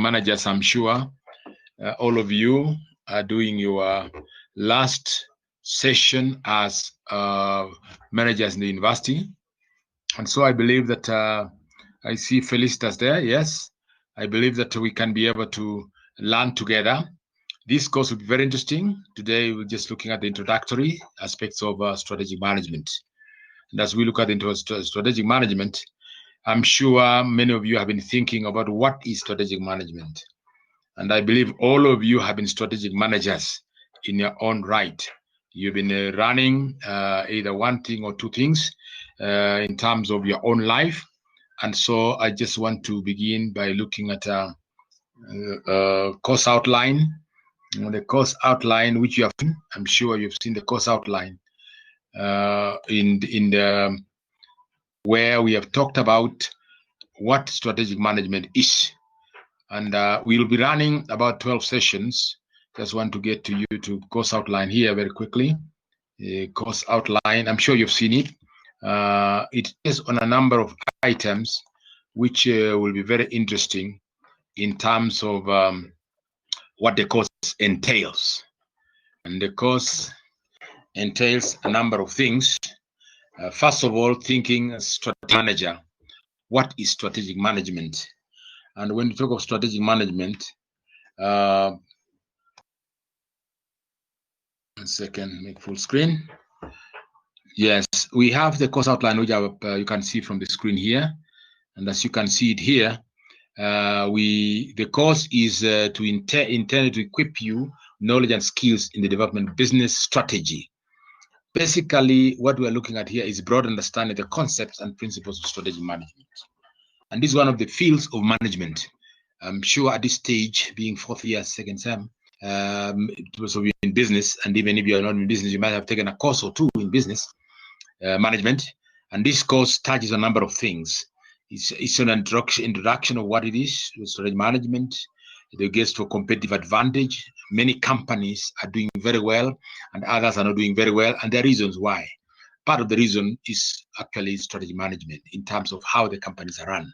managers, I'm sure all of you are doing your last session as managers in the university. And so I believe that I see Felicitas there. Yes, I believe that we can be able to learn together. This course will be very interesting. Today, we're just looking at the introductory aspects of strategic management. And as we look at into strategic management, I'm sure many of you have been thinking about what is strategic management. And I believe all of you have been strategic managers in your own right. You've been running either one thing or two things in terms of your own life. And so I just want to begin by looking at a course outline. The course outline, which you have seen, I'm sure you've seen the course outline in the where we have talked about what strategic management is. And we'll be running about 12 sessions. Just want to get to you to course outline here very quickly. Course outline, I'm sure you've seen it. It is on a number of items which will be very interesting in terms of what the course entails. And the course entails a number of things. First of all, thinking as strategic manager, what is strategic management? And when we talk of strategic management, 1 second, make full screen. Yes, we have the course outline, which you can see from the screen here. And as you can see it here, the course is intended to equip you knowledge and skills in the development of business strategy. Basically, what we are looking at here is broad understanding the concepts and principles of strategic management. And this is one of the fields of management. I'm sure at this stage, being fourth year, second term, those of you in business, and even if you're not in business, you might have taken a course or two in business management. And this course touches a number of things. It's an introduction of what it is, strategic management. It gets to a competitive advantage. Many companies are doing very well, and others are not doing very well, and there are reasons why. Part of the reason is actually strategy management in terms of how the companies are run.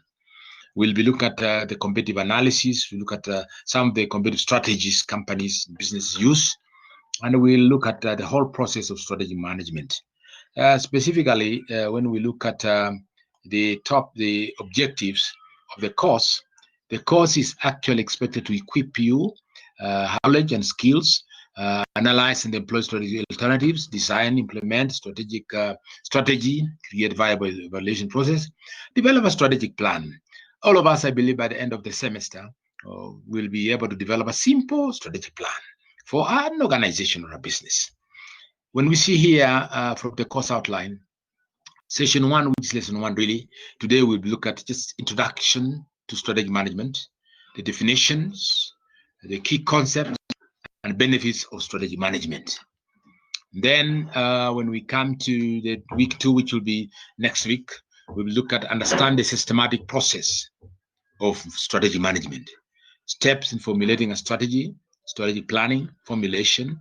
We'll be looking at the competitive analysis. We'll look at some of the competitive strategies companies, businesses use, and we'll look at the whole process of strategy management. Specifically, when we look at the objectives of the course is actually expected to equip you knowledge and skills, analyze and employ strategic alternatives, design, implement strategy, create viable evaluation process, develop a strategic plan. All of us, I believe, by the end of the semester, will be able to develop a simple strategic plan for an organization or a business. When we see here from the course outline, session 1, which is lesson 1 really, today we'll look at just introduction to strategic management, the definitions, the key concepts and benefits of strategic management. Then when we come to the week 2, which will be next week, we will look at understand the systematic process of strategy management, steps in formulating a strategy, strategic planning, formulation,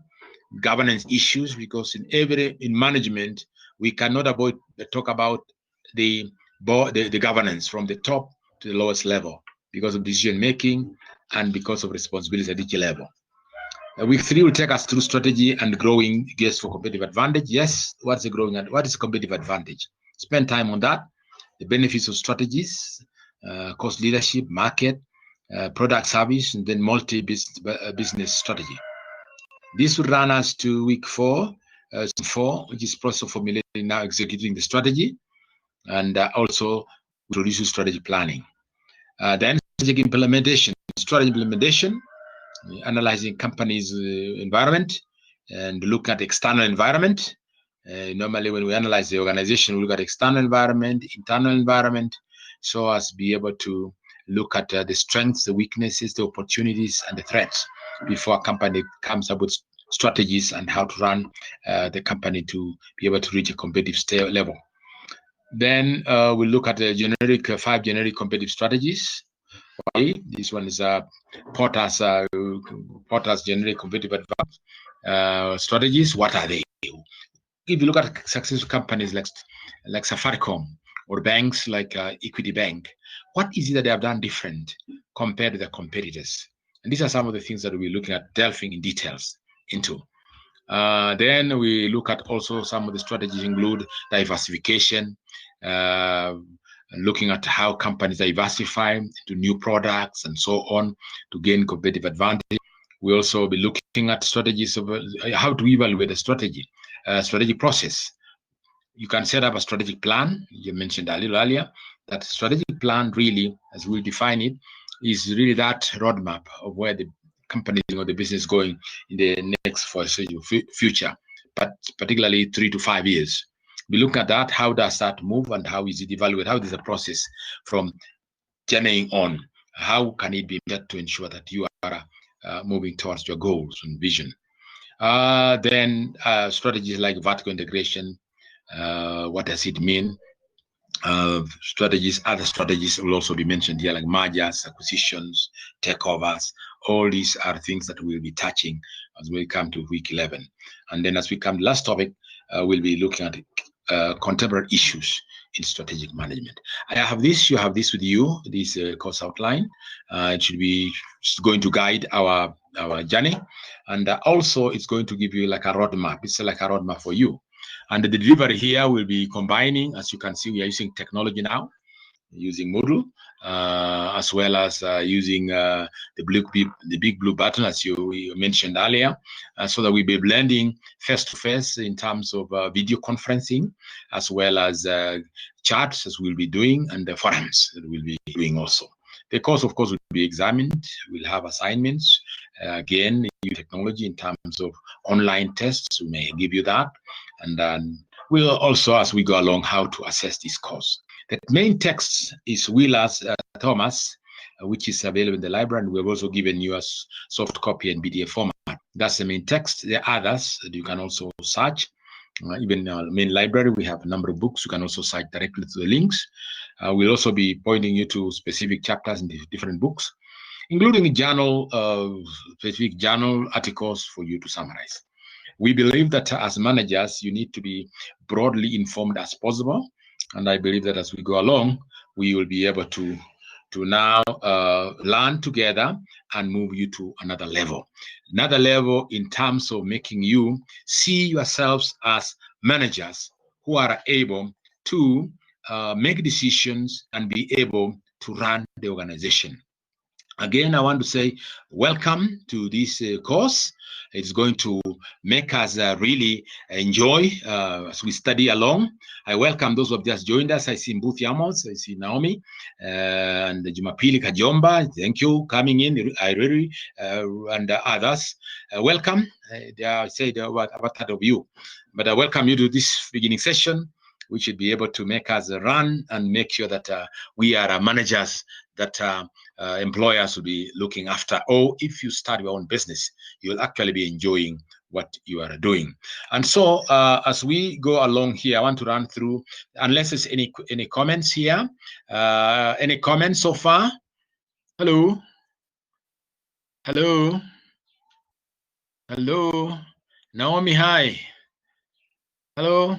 governance issues, because in management, we cannot avoid talk about the governance from the top to the lowest level because of decision making and because of responsibilities at each level. Week 3 will take us through strategy and growing gears for competitive advantage. Yes, what is competitive advantage? Spend time on that. The benefits of strategies, cost leadership, market, product service, and then multi-business strategy. This will run us to week 4, which is process of formulating, now executing the strategy, and also introduce strategy planning. Then strategic implementation, analyzing company's environment and look at external environment. Normally when we analyze the organization, we look at external environment, internal environment, so as be able to look at the strengths, the weaknesses, the opportunities, and the threats before a company comes up with strategies and how to run the company to be able to reach a competitive level. Then we'll look at the 5 generic competitive strategies. This one is Porter's generic competitive advantage strategies. What are they? If you look at successful companies like Safaricom or banks like Equity Bank, what is it that they have done different compared to their competitors? And these are some of the things that we're looking at delving in details into. Then we look at also some of the strategies include diversification, looking at how companies diversify into new products and so on to gain competitive advantage. We also be looking at strategies of how to evaluate the strategic process. You can set up a strategic plan. You mentioned a little earlier that strategic plan really, as we define it, is really that roadmap of where the company or the business is going in the next foreseeable future, but particularly 3 to 5 years. We look at that, how does that move and how is it evaluated? How is the process from journeying on? How can it be met to ensure that you are moving towards your goals and vision? Then strategies like vertical integration, what does it mean? Other strategies will also be mentioned here, like mergers, acquisitions, takeovers. All these are things that we'll be touching as we come to week 11. And then as we come to the last topic, we'll be looking at contemporary issues in strategic management. I have this, you have this with you, this course outline. It should be going to guide our journey. And also it's going to give you like a roadmap. It's like a roadmap for you. And the delivery here will be combining, as you can see, we are using technology now, using Moodle, as well as using the big blue button, as you mentioned earlier, so that we'll be blending face-to-face in terms of video conferencing, as well as charts, as we'll be doing, and the forums that we'll be doing also. The course, of course, will be examined. We'll have assignments. Again, new technology in terms of online tests. We may give you that. And then we'll also, as we go along, how to assess this course. The main text is Wheeler's Thomas, which is available in the library, and we've also given you a soft copy in PDF format. That's the main text. There are others that you can also search. Even in our main library, we have a number of books. You can also search directly to the links. We'll also be pointing you to specific chapters in the different books, including specific journal articles for you to summarize. We believe that as managers, you need to be broadly informed as possible. And I believe that as we go along, we will be able to now learn together and move you to another level. Another level in terms of making you see yourselves as managers who are able to make decisions and be able to run the organization. Again, I want to say welcome to this course. It's going to make us really enjoy as we study along. I welcome those who have just joined us. I see Mbuthi Amos, I see Naomi, and Jumapili Kajomba. Thank you coming in. I really and others. Welcome. I said about that of you, but I welcome you to this beginning session. We should be able to make us run and make sure that we are managers that employers will be looking after. Or if you start your own business, you'll actually be enjoying what you are doing. And so as we go along here, I want to run through, unless there's any comments here. Any comments so far? Hello? Hello? Hello? Naomi, hi. Hello?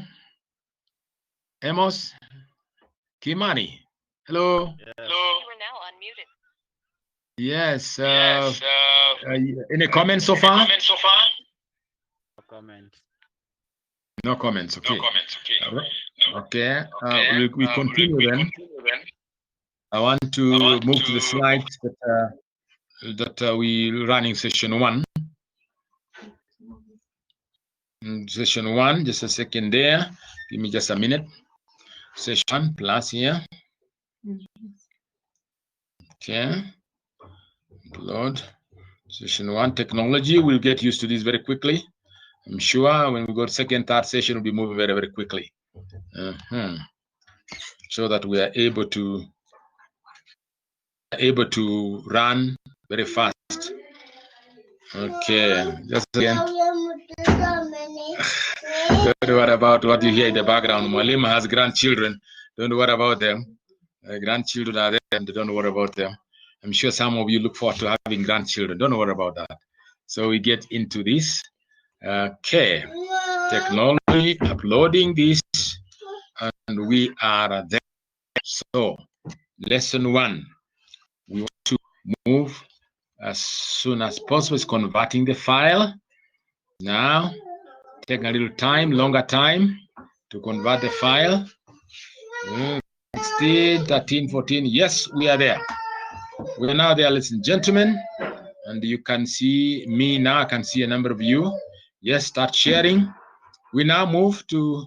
Amos? Kimani? Hello? Yes. Hello? You are now unmuted. Yes. Any comments so far? No comments. No comments. Okay. No comments. Okay. Okay. We continue then. I want to move to the slides that we running session 1. Session 1, just a second there. Give me just a minute. Session plus here. Okay. Upload. Session 1, technology. We'll get used to this very quickly. I'm sure when we go to second, third session, we'll be moving very, very quickly. So that we are able to run very fast. Okay. Just again. Don't worry about what you hear in the background. Mwalimu has grandchildren. Don't worry about them. Grandchildren are there, and don't worry about them. I'm sure some of you look forward to having grandchildren. Don't worry about that. So we get into this. Okay. Technology, uploading this, and we are there. So Lesson 1. We want to move as soon as possible. It's converting the file. Now, take a little time, longer time to convert the file. 16, 13, 14. Yes, we are there. We're now there, ladies and gentlemen. And you can see me now. I can see a number of you. Yes, start sharing. We now move to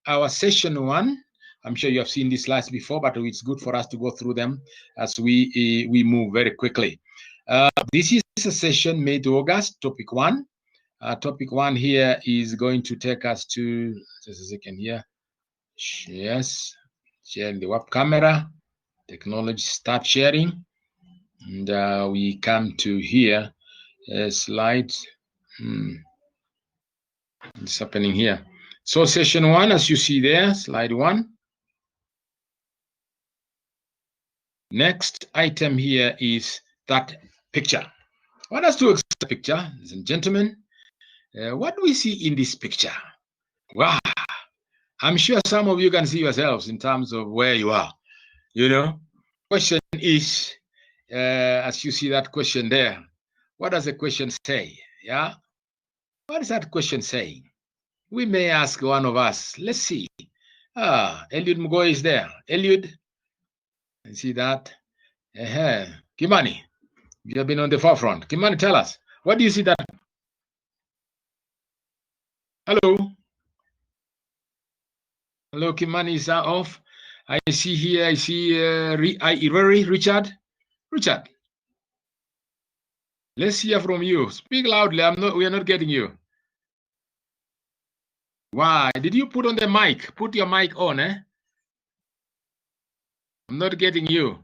our session 1. I'm sure you have seen these slides before, but it's good for us to go through them as we move very quickly. This is a session May to August, topic 1. Topic 1 here is going to take us to, just a second here. Yes, sharing the web camera, technology, start sharing. And we come to here, slide. What's happening here? So session 1, as you see there, slide 1. Next item here is that picture. What does to explain the picture, ladies and gentlemen? What do we see in this picture? Wow, I'm sure some of you can see yourselves in terms of where you are. You know, question is, as you see that question there, what does the question say? Yeah, what is that question saying? We may ask one of us. Let's see. Eliud Mugoy is there. Eliud, you see that? Kimani, you have been on the forefront. Kimani, tell us, what do you see that? Hello. Hello, Kimani is off. I see here, I see Richard. Richard, let's hear from you. Speak loudly. We are not getting you. Why? Did you put on the mic? Put your mic on, eh? I'm not getting you.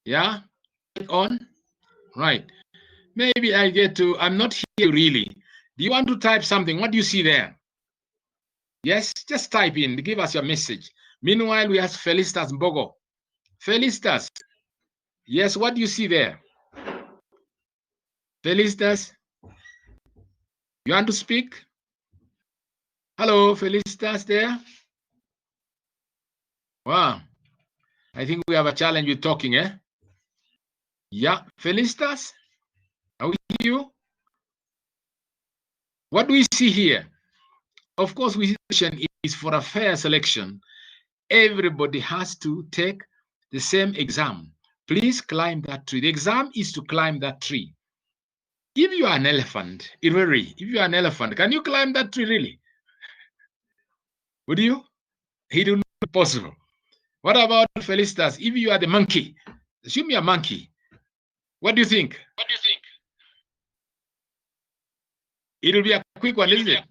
Yeah? On? Right. Maybe I get to, I'm not here really. Do you want to type something? What do you see there? Yes, just type in, give us your message. Meanwhile, we have Felicitas Mbogo. Felicitas, yes, what do you see there? Felicitas, you want to speak? Hello, Felicitas there? Wow, I think we have a challenge with talking, eh? Yeah, Felicitas, are we you? What do we see here? Of course, we see is for a fair selection. Everybody has to take the same exam. Please climb that tree. The exam is to climb that tree. If you are an elephant, if you are an elephant, can you climb that tree really? Would you? It would not be possible. What about Felicitas? If you are the monkey, assume you're a monkey. What do you think? What do you think? It will be a quick one, isn't it?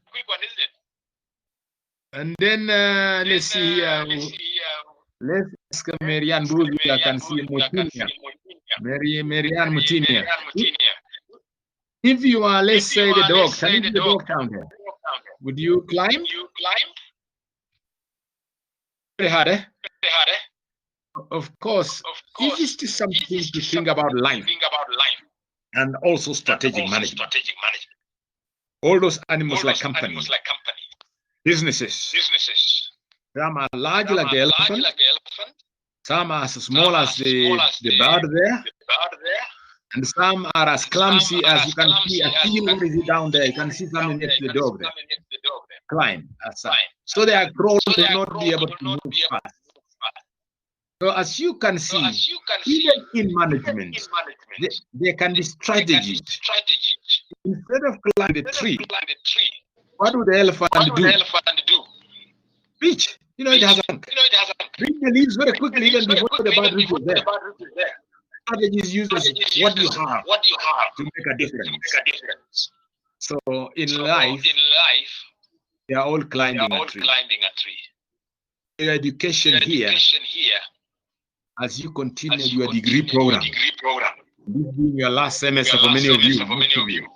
And then let's see. Let's ask Marianne Buzi. I can see Mutinia. Marianne Mutinia. If you are, let's say, the dog, can you see the dog down there? Would you climb? Very hard, eh? Of course. This is just something to think about life and also strategic management. All those animals like companies, businesses. Some are large like the elephant. Some are as small as the bird there. And some are as clumsy as you can see a heel. What is it down there? You can see something next to the dog there. Climb aside. So they are crawling to not be able to move fast. So as you can see, even in management, there can be strategies. Instead of climbing the tree, what would the elephant do? Reach. You know it has a reach the leaves very quickly even before the bird reaches there. Strategies used as what you have to make a difference. So in life, they are all climbing a tree. Your education here, as you continue your degree program, this being your last semester for many of you,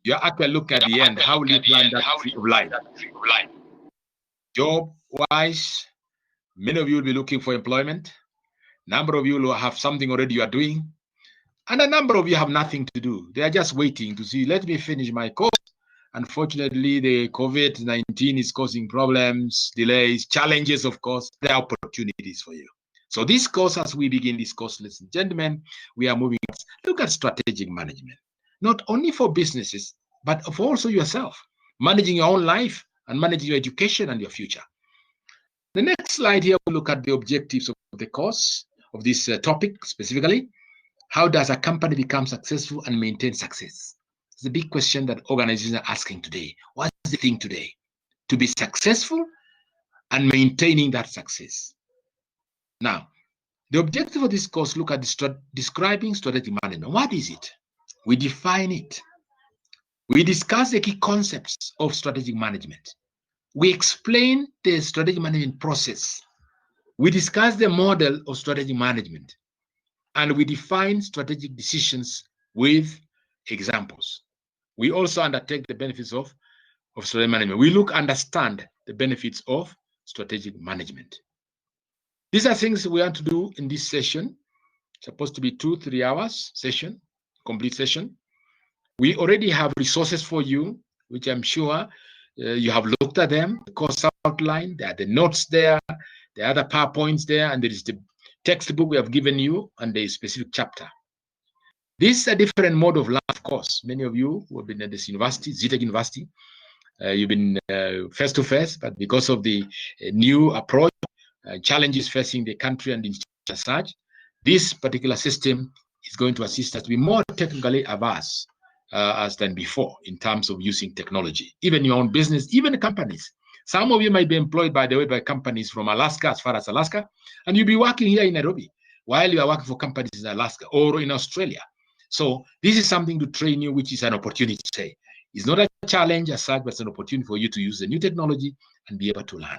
you actually look at the end. How will you climb that tree of life? Job-wise, many of you will be looking for employment. Number of you will have something already you are doing. And a number of you have nothing to do. They are just waiting to see, let me finish my course. Unfortunately, the COVID-19 is causing problems, delays, challenges, of course. There are opportunities for you. So this course, as we begin this course, ladies and gentlemen, we are moving. Look at strategic management, not only for businesses, but for also yourself, managing your own life and managing your education and your future. The next slide here, we'll look at the objectives of the course, of this topic specifically. How does a company become successful and maintain success? It's a big question that organizations are asking today. What's the thing today? To be successful and maintaining that success. Now, the objective of this course, look at describing strategic management. What is it? We define it. We discuss the key concepts of strategic management. We explain the strategic management process. We discuss the model of strategic management. And we define strategic decisions with examples. We also undertake the benefits of strategic management. We understand the benefits of strategic management. These are things we want to do in this session. It's supposed to be 2-3 hours session, complete session. We already have resources for you, which I'm sure you have looked at them. The course outline, there are the notes there, there are other PowerPoints there, and there is the textbook we have given you and the specific chapter. This is a different mode of life, of course. Many of you who have been at this university, ZTech University, you've been face-to-face, but because of the new approach, challenges facing the country and the institution as such, this particular system is going to assist us to be more technically averse as than before in terms of using technology. Even your own business, even the companies. Some of you might be employed, by the way, by companies from Alaska, as far as Alaska, and you'll be working here in Nairobi while you are working for companies in Alaska or in Australia. So this is something to train you, which is an opportunity to say. It's not a challenge as such, but it's an opportunity for you to use the new technology and be able to learn.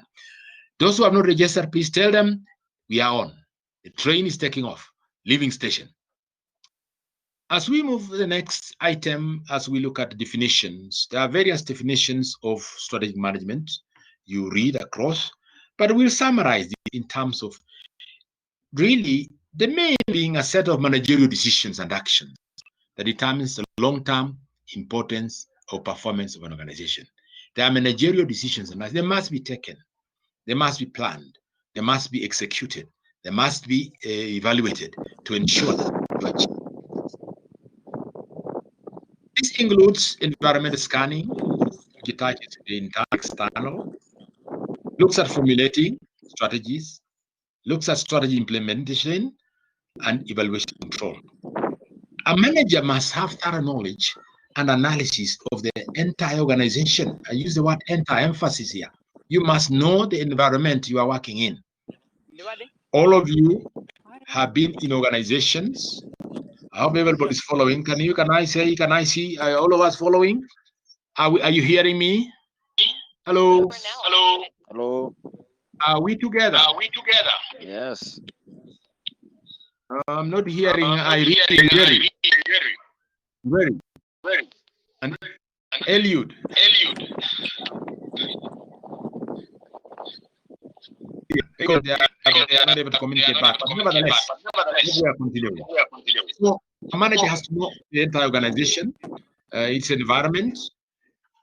Those who have not registered, please tell them we are on. The train is taking off, leaving station. As we move to the next item, as we look at definitions, there are various definitions of strategic management you read across, but we'll summarize it in terms of really the main being a set of managerial decisions and actions that determines the long-term importance or performance of an organization. There are managerial decisions and they must be taken, they must be planned, they must be executed, they must be evaluated to ensure that you achieve. This includes environmental scanning, digitized internal, external, looks at formulating strategies, looks at strategy implementation, and evaluation control. A manager must have thorough knowledge and analysis of the entire organization. I use the word entire, emphasis here. You must know the environment you are working in. All of you have been in organizations. I hope everybody's following. Can I see all of us following? Are you hearing me? Hello. Hello. Hello. Are we together? Yes. I'm not hearing. I really hear you. Very. And Eliud. Because they are not able to communicate back. But nevertheless, we are continuing. So a manager has to know the entire organization, its environment,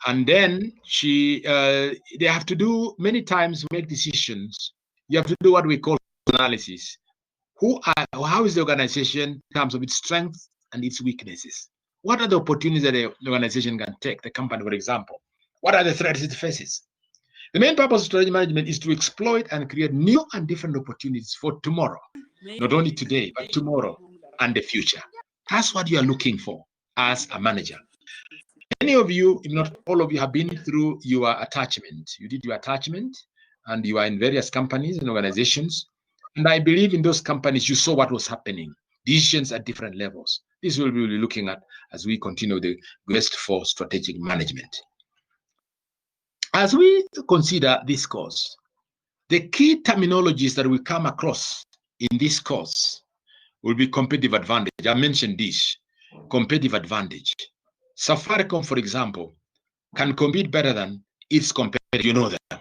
and then they have to do many times make decisions. You have to do what we call analysis. How is the organization in terms of its strengths and its weaknesses? What are the opportunities that the organization can take, the company, for example? What are the threats it faces? The main purpose of strategy management is to exploit and create new and different opportunities for tomorrow. Not only today, but tomorrow and the future. That's what you are looking for as a manager. Many of you, if not all of you, have been through your attachment. You did your attachment and you are in various companies and organizations. And I believe in those companies, you saw what was happening. Decisions at different levels. This will be looking at as we continue the quest for strategic management. As we consider this course, the key terminologies that we come across in this course will be competitive advantage. I mentioned this, competitive advantage. Safaricom, for example, can compete better than its competitors. You know them.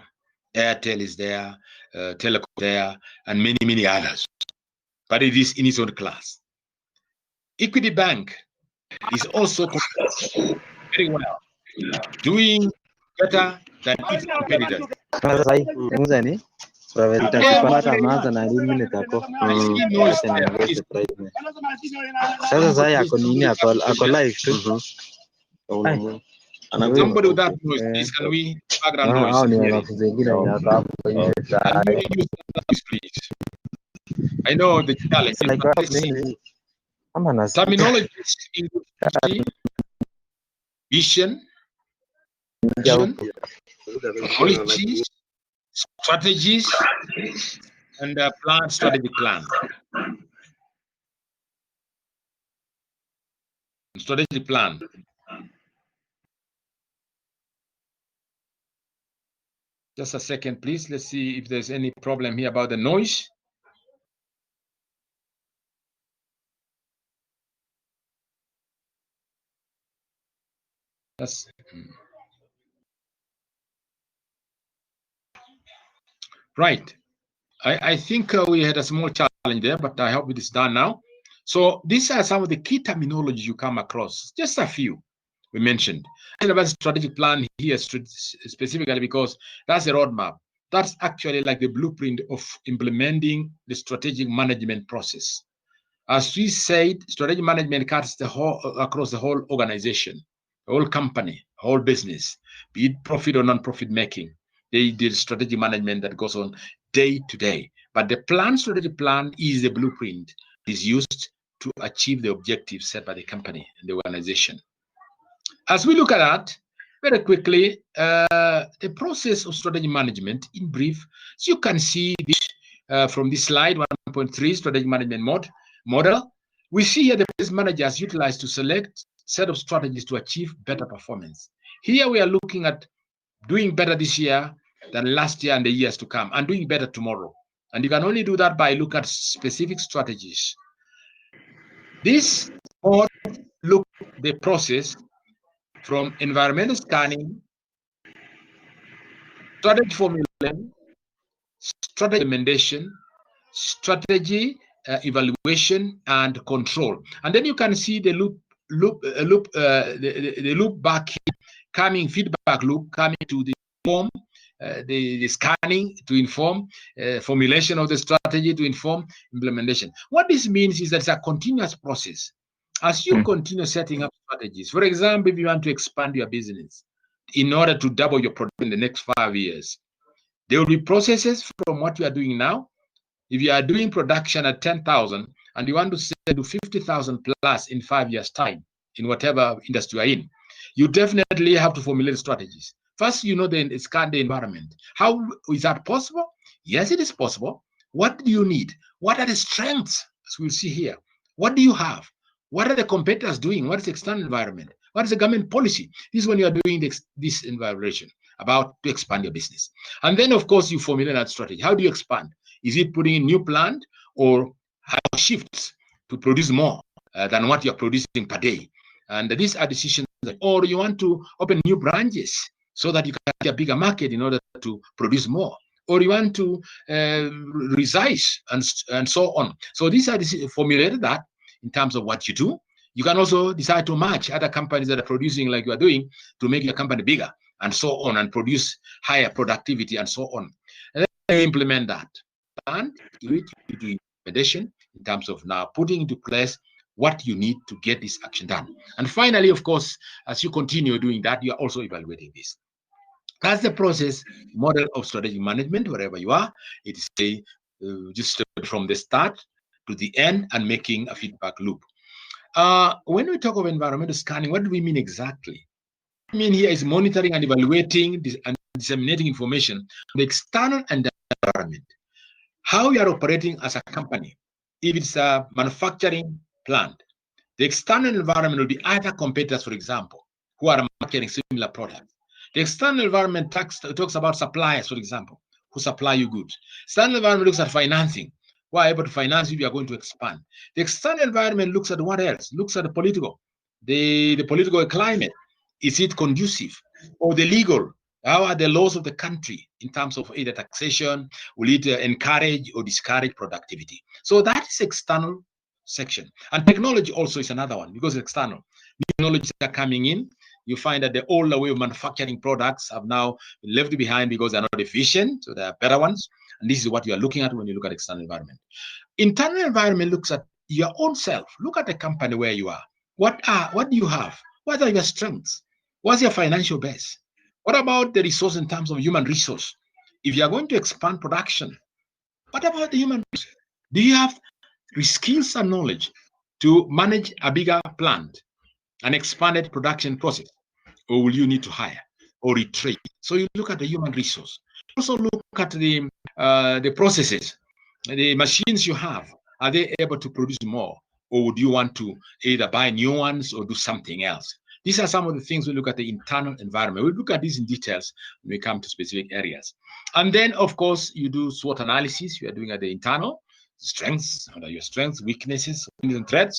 Airtel is there, Telecom there, and many, many others. But it is in its own class. Equity Bank is also very well, doing better than its competitors. Nitachukua maanza na 9 minutes ako. Sasa saya ako nini ako live tu. Somebody with that noise, please, can we background noise? Ni wanafunzi wengine wenye wako hapo. Can you use that noise, please? I know the challenge. Terminology include vision, policies, strategies, and strategic plan. Strategic plan. Just a second, please. Let's see if there's any problem here about the noise. That's right. I think we had a small challenge there, but I hope it is done now. So these are some of the key terminologies you come across. Just a few we mentioned. About strategic plan here specifically because that's a roadmap. That's actually like the blueprint of implementing the strategic management process. As we said, strategic management cuts across the whole organization, the whole company, whole business, be it profit or non-profit making. They did strategic management that goes on day to day. But the strategic plan is the blueprint. It is used to achieve the objectives set by the company and the organization. As we look at that, very quickly, the process of strategy management in brief, so you can see this from this slide 1.3 strategy management model. We see here the business managers utilized to select set of strategies to achieve better performance. Here we are looking at doing better this year than last year and the years to come, and doing better tomorrow. And you can only do that by looking at specific strategies. This model look the process from environmental scanning, strategy formulation, strategy recommendation, strategy evaluation, and control. And then you can see the loop back here, coming feedback loop coming to the form, the scanning to inform formulation of the strategy to inform implementation. What this means is that it's a continuous process. As you continue setting up strategies, for example, if you want to expand your business in order to double your product in the next 5 years, there will be processes from what you are doing now. If you are doing production at 10,000 and you want to sell to 50,000 plus in 5 years' time, in whatever industry you are in, you definitely have to formulate strategies. First, scan the environment. How is that possible? Yes, it is possible. What do you need? What are the strengths? As we'll see here. What do you have? What are the competitors doing? What is the external environment? What is the government policy? This is when you are doing this evaluation about to expand your business. And then, of course, you formulate that strategy. How do you expand? Is it putting in new plant or shifts to produce more than what you're producing per day? And these are decisions. Or you want to open new branches so that you can get a bigger market in order to produce more. Or you want to resize and so on. So these are formulated that in terms of what you do. You can also decide to match other companies that are producing like you are doing to make your company bigger and so on, and produce higher productivity and so on. And then you implement that. And you do implementation in terms of now putting into place what you need to get this action done. And finally, of course, as you continue doing that, you are also evaluating this. That's the process model of strategic management, wherever you are. It is just from the start to the end and making a feedback loop. When we talk of environmental scanning, what do we mean exactly? What we mean here is monitoring and evaluating and disseminating information on the external and the environment. How you are operating as a company. If it's a manufacturing plant, the external environment will be other competitors, for example, who are marketing similar products. The external environment talks about suppliers, for example, who supply you goods. External environment looks at financing. Who are able to finance you are going to expand. The external environment looks at what else? Looks at the political climate. Is it conducive? Or the legal? How are the laws of the country in terms of either taxation? Will it encourage or discourage productivity? So that is external section. And technology also is another one because it's external. New technologies are coming in. You find that the older way of manufacturing products have now been left behind because they're not efficient, so there are better ones. And this is what you are looking at when you look at external environment. Internal environment looks at your own self. Look at the company where you are. What do you have? What are your strengths? What's your financial base? What about the resource in terms of human resource? If you are going to expand production, what about the human resource? Do you have the skills and knowledge to manage a bigger plant, an expanded production process? Or will you need to hire or retrain? So you look at the human resource. Also look at the processes, the machines you have. Are they able to produce more? Or would you want to either buy new ones or do something else? These are some of the things we look at the internal environment. We look at these in details when we come to specific areas. And then, of course, you do SWOT analysis. You are doing at the internal strengths, what are your strengths, weaknesses, and threats.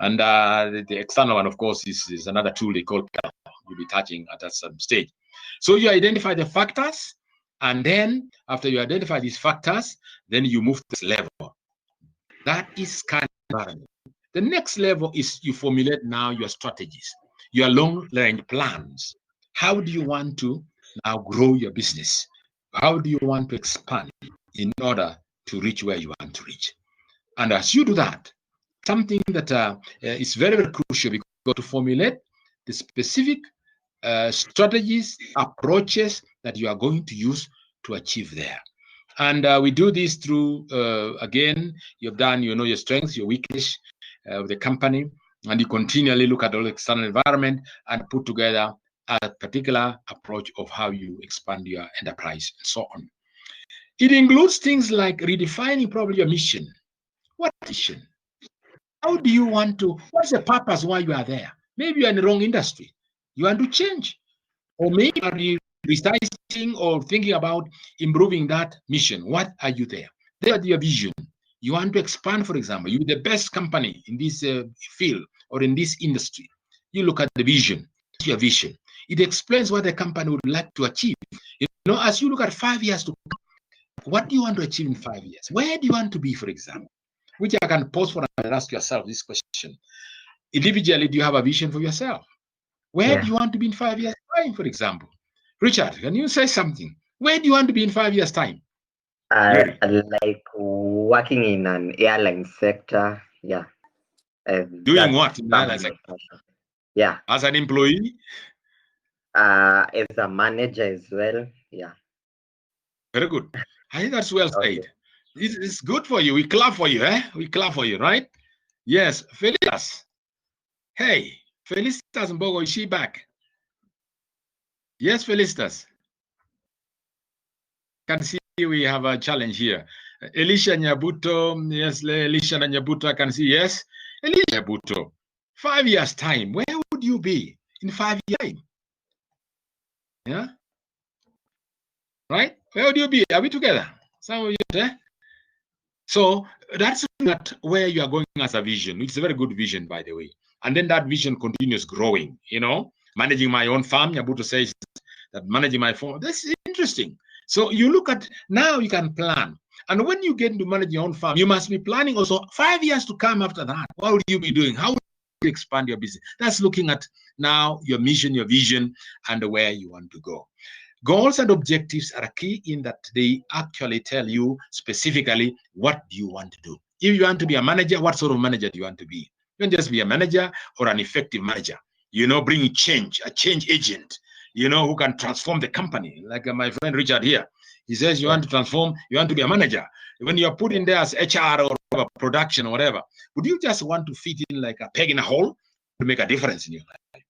And the external one, of course, is another tool they call PEL. You'll be touching at some stage. So you identify the factors, and then after you identify these factors, then you move to this level. That is kind of environment. The next level is you formulate now your strategies, your long-range plans. How do you want to now grow your business? How do you want to expand in order to reach where you want to reach? And as you do that, something that is very, very crucial, because to formulate the specific strategies, approaches that you are going to use to achieve there. And we do this through, again, you've done, you know, your strengths, your weakness of the company, and you continually look at the external environment and put together a particular approach of how you expand your enterprise and so on. It includes things like redefining probably your mission. What mission? How do you want to, what's the purpose why you are there? Maybe you're in the wrong industry. You want to change. Or maybe you're resizing or thinking about improving that mission. What are you there? There's your vision. You want to expand, for example. You're the best company in this field or in this industry. You look at the vision, your vision. It explains what the company would like to achieve. You know, as you look at 5 years to come, what do you want to achieve in 5 years? Where do you want to be, for example? Which I can pause for and ask yourself this question. Individually, do you have a vision for yourself? Where do you want to be in 5 years' time, for example? Richard, can you say something? Where do you want to be in 5 years' time? Like working in an airline sector, yeah. Doing what in the airline sector? Yeah. As an employee? As a manager as well, yeah. Very good. I think that's well said. It's good for you. We clap for you, eh? We clap for you, right? Yes, Felicitas. Hey, Felicitas Mbogo, is she back? Yes, Felicitas. Can see we have a challenge here. Elisha Nyabuto, yes, Elisha Nyabuto, I can see, yes. Elisha Nyabuto, 5 years' time, where would you be in 5 years' time? Yeah? Right? Where would you be? Are we together? Some of you there? So that's not where you are going as a vision. It's a very good vision, by the way. And then that vision continues growing, you know, managing my own farm. Nyabuto says that managing my farm, that's interesting. So you look at, now you can plan. And when you get into manage your own farm, you must be planning also 5 years to come after that. What would you be doing? How would you expand your business? That's looking at now your mission, your vision, and where you want to go. Goals and objectives are key in that they actually tell you specifically what do you want to do. If you want to be a manager, what sort of manager do you want to be? You can just be a manager or an effective manager, you know, bringing change, a change agent, you know, who can transform the company. Like my friend Richard here, he says you want to transform, you want to be a manager. When you're put in there as HR or production or whatever, would you just want to fit in like a peg in a hole to make a difference in your life?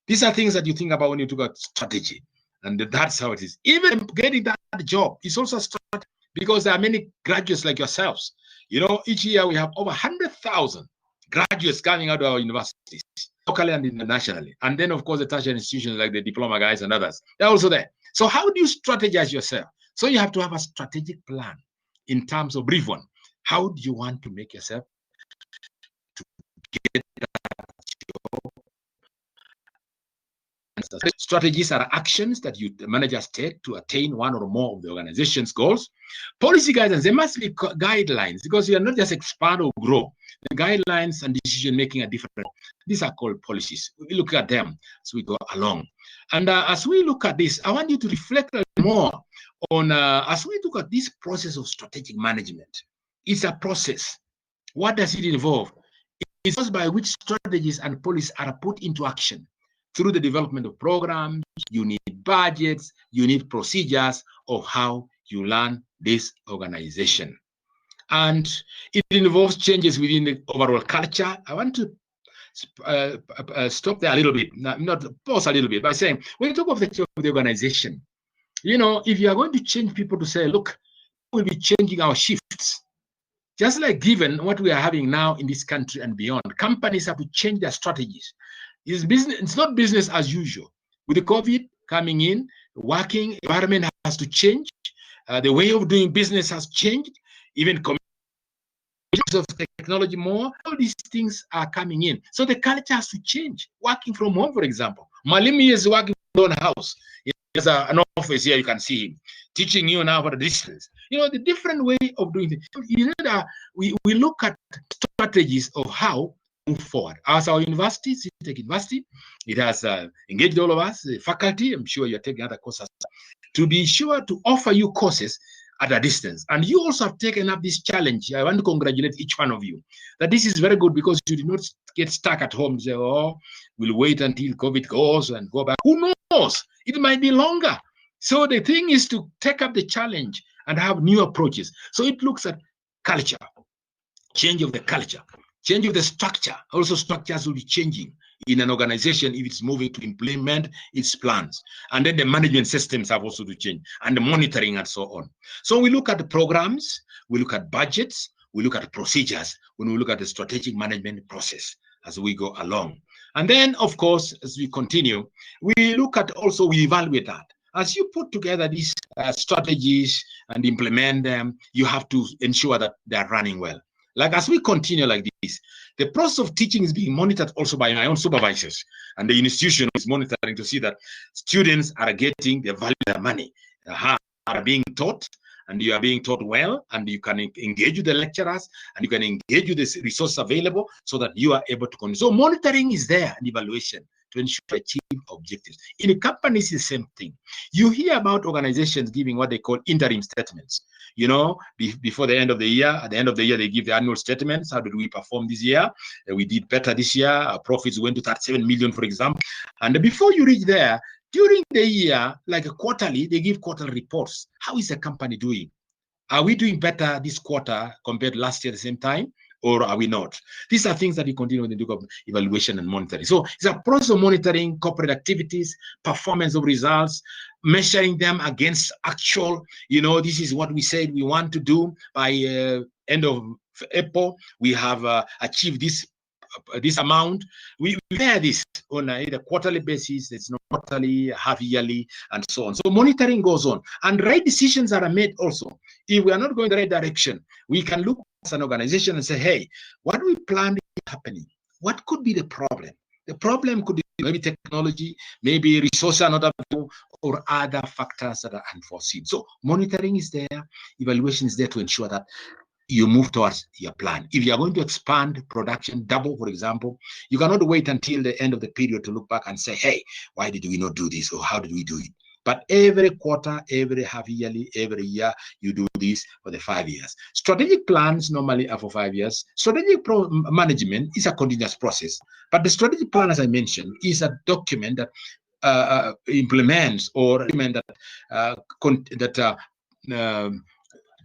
These are things that you think about when you talk about strategy. And that's how it is. Even getting that job is also a strategy, because there are many graduates like yourselves. You know, each year we have over 100,000 graduates coming out of our universities, locally and internationally. And then, of course, the tertiary institutions like the diploma guys and others, they're also there. So how do you strategize yourself? So you have to have a strategic plan in terms of brief one. How do you want to make yourself to get that job? Strategies are actions that the managers take to attain one or more of the organization's goals. Policy guidance, there must be guidelines, because you are not just expand or grow. The guidelines and decision making are different. These are called policies. We look at them as we go along. And as we look at this, I want you to reflect more on, as we look at this process of strategic management. It's a process. What does it involve? It's by which strategies and policies are put into action through the development of programs. You need budgets, you need procedures of how you run this organization. And it involves changes within the overall culture. I want to stop there a little bit, not pause a little bit by saying, when you talk of the organization, you know, if you are going to change people to say, look, we'll be changing our shifts, just like given what we are having now in this country and beyond, companies have to change their strategies. It's not business as usual. With the COVID coming in, working environment has to change. The way of doing business has changed. Even of technology more, all these things are coming in. So the culture has to change. Working from home, for example. Malimi is working from his own house. There's an office here, you can see him teaching you now for the distance. You know, the different way of doing it. You know that we look at strategies of how to move forward. As our university, City University, it has engaged all of us, the faculty, I'm sure you're taking other courses, to be sure to offer you courses at a distance. And you also have taken up this challenge. I want to congratulate each one of you that this is very good, because you did not get stuck at home and say, oh, we'll wait until COVID goes and go back. Who knows? It might be longer. So the thing is to take up the challenge and have new approaches. So it looks at culture, change of the culture, change of the structure. Also structures will be changing in an organization if it's moving to implement its plans. And then the management systems have also to change, and the monitoring and so on. So we look at the programs, we look at budgets, we look at procedures when we look at the strategic management process as we go along. And then, of course, as we continue, we look at also, we evaluate that. As you put together these strategies and implement them, you have to ensure that they are running well. Like as we continue like this, the process of teaching is being monitored also by my own supervisors, and the institution is monitoring to see that students are getting the value of their money, are being taught, and you are being taught well, and you can engage with the lecturers, and you can engage with the resources available so that you are able to continue. So monitoring is there and evaluation to ensure to achieve objectives. In the companies, it's the same thing. You hear about organizations giving what they call interim statements. You know, before the end of the year, at the end of the year, they give the annual statements. How did we perform this year? We did better this year. Our profits went to 37 million, for example. And before you reach there, during the year, like a quarterly, they give quarterly reports. How is the company doing? Are we doing better this quarter compared to last year at the same time? Or are we not? These are things that we continue with the look of evaluation and monitoring. So it's a process of monitoring corporate activities, performance of results, measuring them against actual, you know, this is what we said we want to do by end of April. We have achieved this amount. We compare this on either quarterly basis, it's not quarterly, half yearly, and so on. So monitoring goes on, and right decisions are made also. If we are not going the right direction, we can look as an organization and say, hey, what we planned is happening. What could be the problem? The problem could be maybe technology, maybe resources are not available, or other factors that are unforeseen. So monitoring is there, evaluation is there to ensure that you move towards your plan. If you are going to expand production, double, for example, you cannot wait until the end of the period to look back and say, hey, why did we not do this, or how did we do it? But every quarter, every half yearly, every year, you do this for the 5 years. Strategic plans normally are for 5 years. Strategic management is a continuous process. But the strategic plan, as I mentioned, is a document that implements or that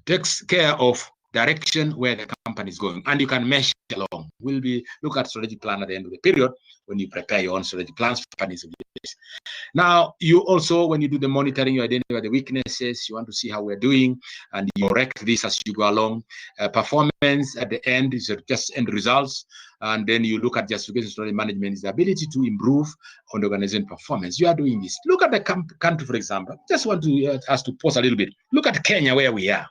takes care of direction where the company is going, and you can measure along. We'll look at strategic plan at the end of the period when you prepare your own strategic plans for companies. Now, you also, when you do the monitoring, you identify the weaknesses. You want to see how we're doing, and you correct this as you go along. Performance at the end is just end results, and then you look at justification strategy management is the ability to improve on the organization performance. You are doing this. Look at the country, for example. Just want to ask to pause a little bit. Look at Kenya, where we are.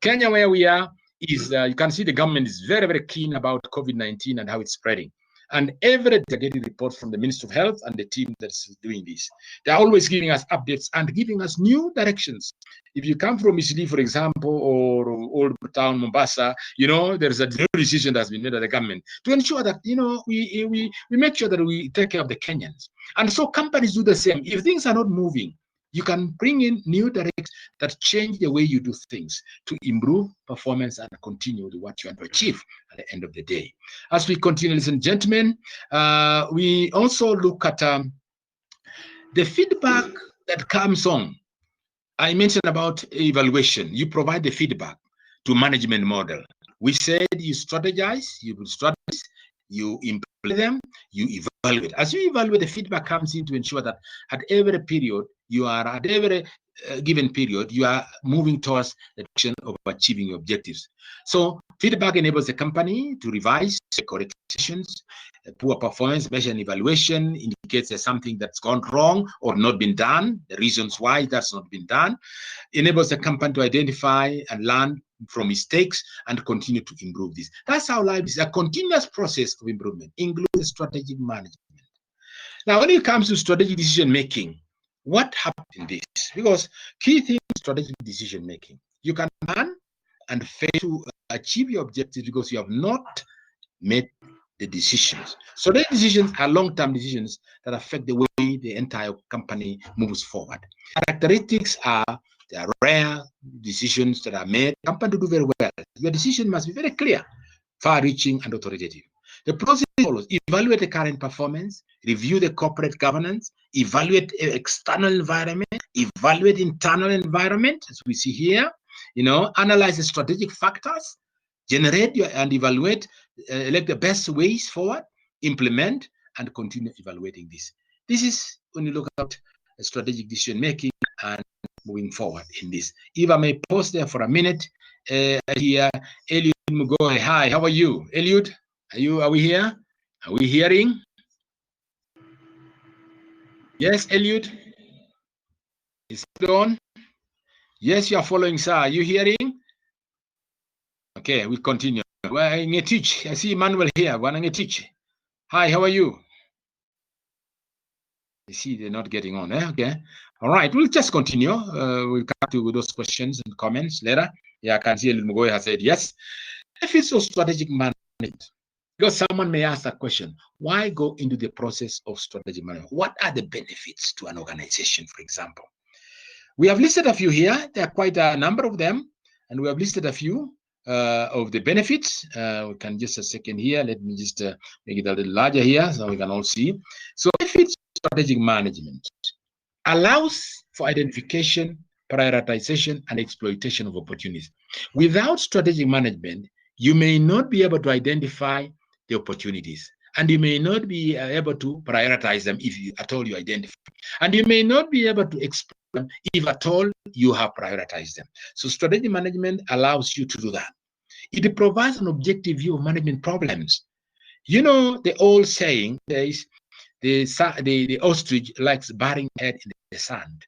Kenya, where we are, is you can see the government is very, very keen about COVID-19 and how it's spreading. And every day they're getting reports from the Ministry of Health and the team that's doing this. They're always giving us updates and giving us new directions. If you come from Isli, for example, or Old Town Mombasa, there's a new decision that's been made by the government to ensure that, we make sure that we take care of the Kenyans. And so companies do the same. If things are not moving, you can bring in new directions that change the way you do things to improve performance and continue with what you want to achieve at the end of the day. As we continue, ladies and gentlemen, we also look at the feedback that comes on. I mentioned about evaluation. You provide the feedback to management model. We said you strategize, you strategize, you implement them, you evaluate. As you evaluate, the feedback comes in to ensure that at every period, at every given period, you are moving towards the direction of achieving your objectives. So feedback enables the company to revise, correct decisions. Poor performance measure and evaluation indicates there's something that's gone wrong or not been done, the reasons why that's not been done. Enables the company to identify and learn from mistakes and continue to improve this. That's how life is, a continuous process of improvement, including strategic management. Now, when it comes to strategic decision making, what happens in this? Because key thing is strategic decision making. You can plan and fail to achieve your objectives because you have not made the decisions. So the decisions are long-term decisions that affect the way the entire company moves forward. Characteristics are there are rare decisions that are made. Company to do very well. Your decision must be very clear, far-reaching, and authoritative. The process follows: evaluate the current performance, review the corporate governance, evaluate external environment, evaluate internal environment, as we see here. Analyze the strategic factors, generate and evaluate, elect the best ways forward, implement, and continue evaluating this. This is when you look at strategic decision making and moving forward in this. If I may pause there for a minute, here, Eliud Mugoe. Hi, how are you, Eliud? Are we here? Are we hearing? Yes, Eliud? Is it on? Yes, you are following, sir. Are you hearing? Okay, we continue. I see Emmanuel here. Hi, how are you? I see they're not getting on. Okay. All right, we'll just continue. We'll come to those questions and comments later. Yeah, I can see Mugoe has said yes. Benefits of strategic management. Because someone may ask that question, why go into the process of strategic management? What are the benefits to an organization, for example? We have listed a few here. There are quite a number of them, and we have listed a few of the benefits. We can just a second here. Let me just make it a little larger here so we can all see. So benefits of strategic management allows for identification, prioritization, and exploitation of opportunities. Without strategic management, you may not be able to identify the opportunities, and you may not be able to prioritize them if you at all you identify, and you may not be able to exploit them if at all you have prioritized them. So strategic management allows you to do that. It provides an objective view of management problems. The old saying is the ostrich likes burying head in the sand.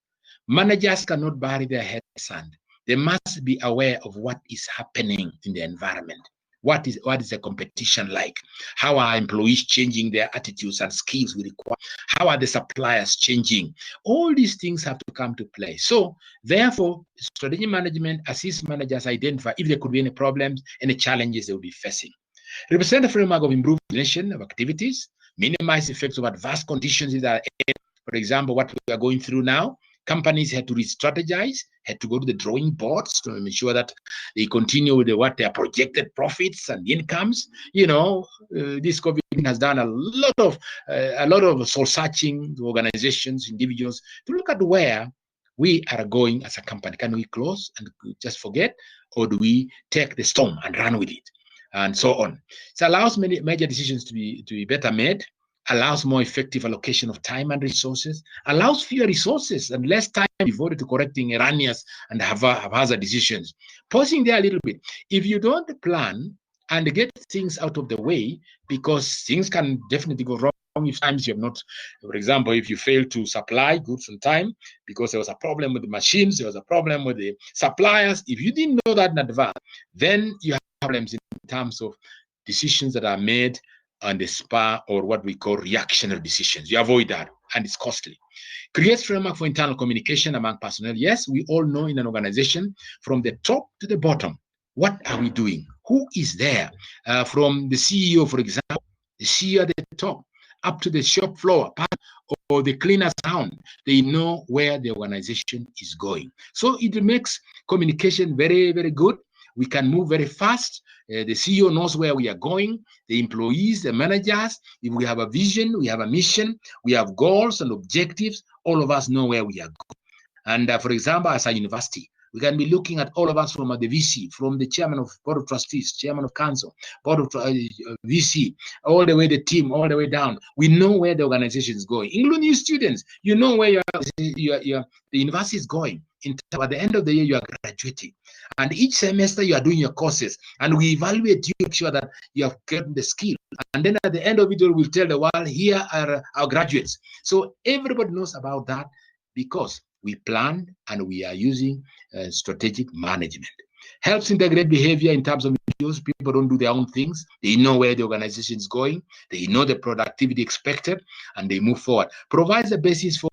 Managers cannot bury their head in the sand. They must be aware of what is happening in the environment. What is the competition like? How are employees changing their attitudes and skills we require? How are the suppliers changing? All these things have to come to play. So therefore, strategic management assists managers identify if there could be any problems, any challenges they will be facing. Represent a framework of improved coordination of activities, minimize effects of adverse conditions that are, for example, what we are going through now. Companies had to re-strategize, had to go to the drawing boards to ensure that they continue with what their projected profits and incomes. This COVID has done a lot of soul searching to organizations, individuals, to look at where we are going as a company. Can we close and just forget, or do we take the storm and run with it, and so on? It allows many major decisions to be better made, allows more effective allocation of time and resources, allows fewer resources and less time devoted to correcting erroneous and haphazard decisions. Pausing there a little bit, if you don't plan and get things out of the way, because things can definitely go wrong if times you have not, for example, if you fail to supply goods on time because there was a problem with the machines, there was a problem with the suppliers. If you didn't know that in advance, then you have problems in terms of decisions that are made and the spur or what we call reactionary decisions. You avoid that, and it's costly. Creates framework for internal communication among personnel. Yes, we all know in an organization, from the top to the bottom, what are we doing? Who is there? From the CEO, for example, the CEO at the top, up to the shop floor, or the cleaners around, they know where the organization is going. So it makes communication very, very good. We can move very fast. The CEO knows where we are going. The employees, the managers, if we have a vision, we have a mission, we have goals and objectives, all of us know where we are going. And for example, as a university, we can be looking at all of us from the VC, from the chairman of board of trustees, chairman of council, board of VC, all the way the team, all the way down. We know where the organization is going, including you students. You know where the university is going. At the end of the year, you are graduating. And each semester, you are doing your courses. And we evaluate you, make sure that you have gotten the skill. And then at the end of it, we'll tell the world, here are our graduates. So everybody knows about that because we plan and we are using strategic management. Helps integrate behavior in terms of videos. People don't do their own things. They know where the organization is going. They know the productivity expected, and they move forward. Provides a basis for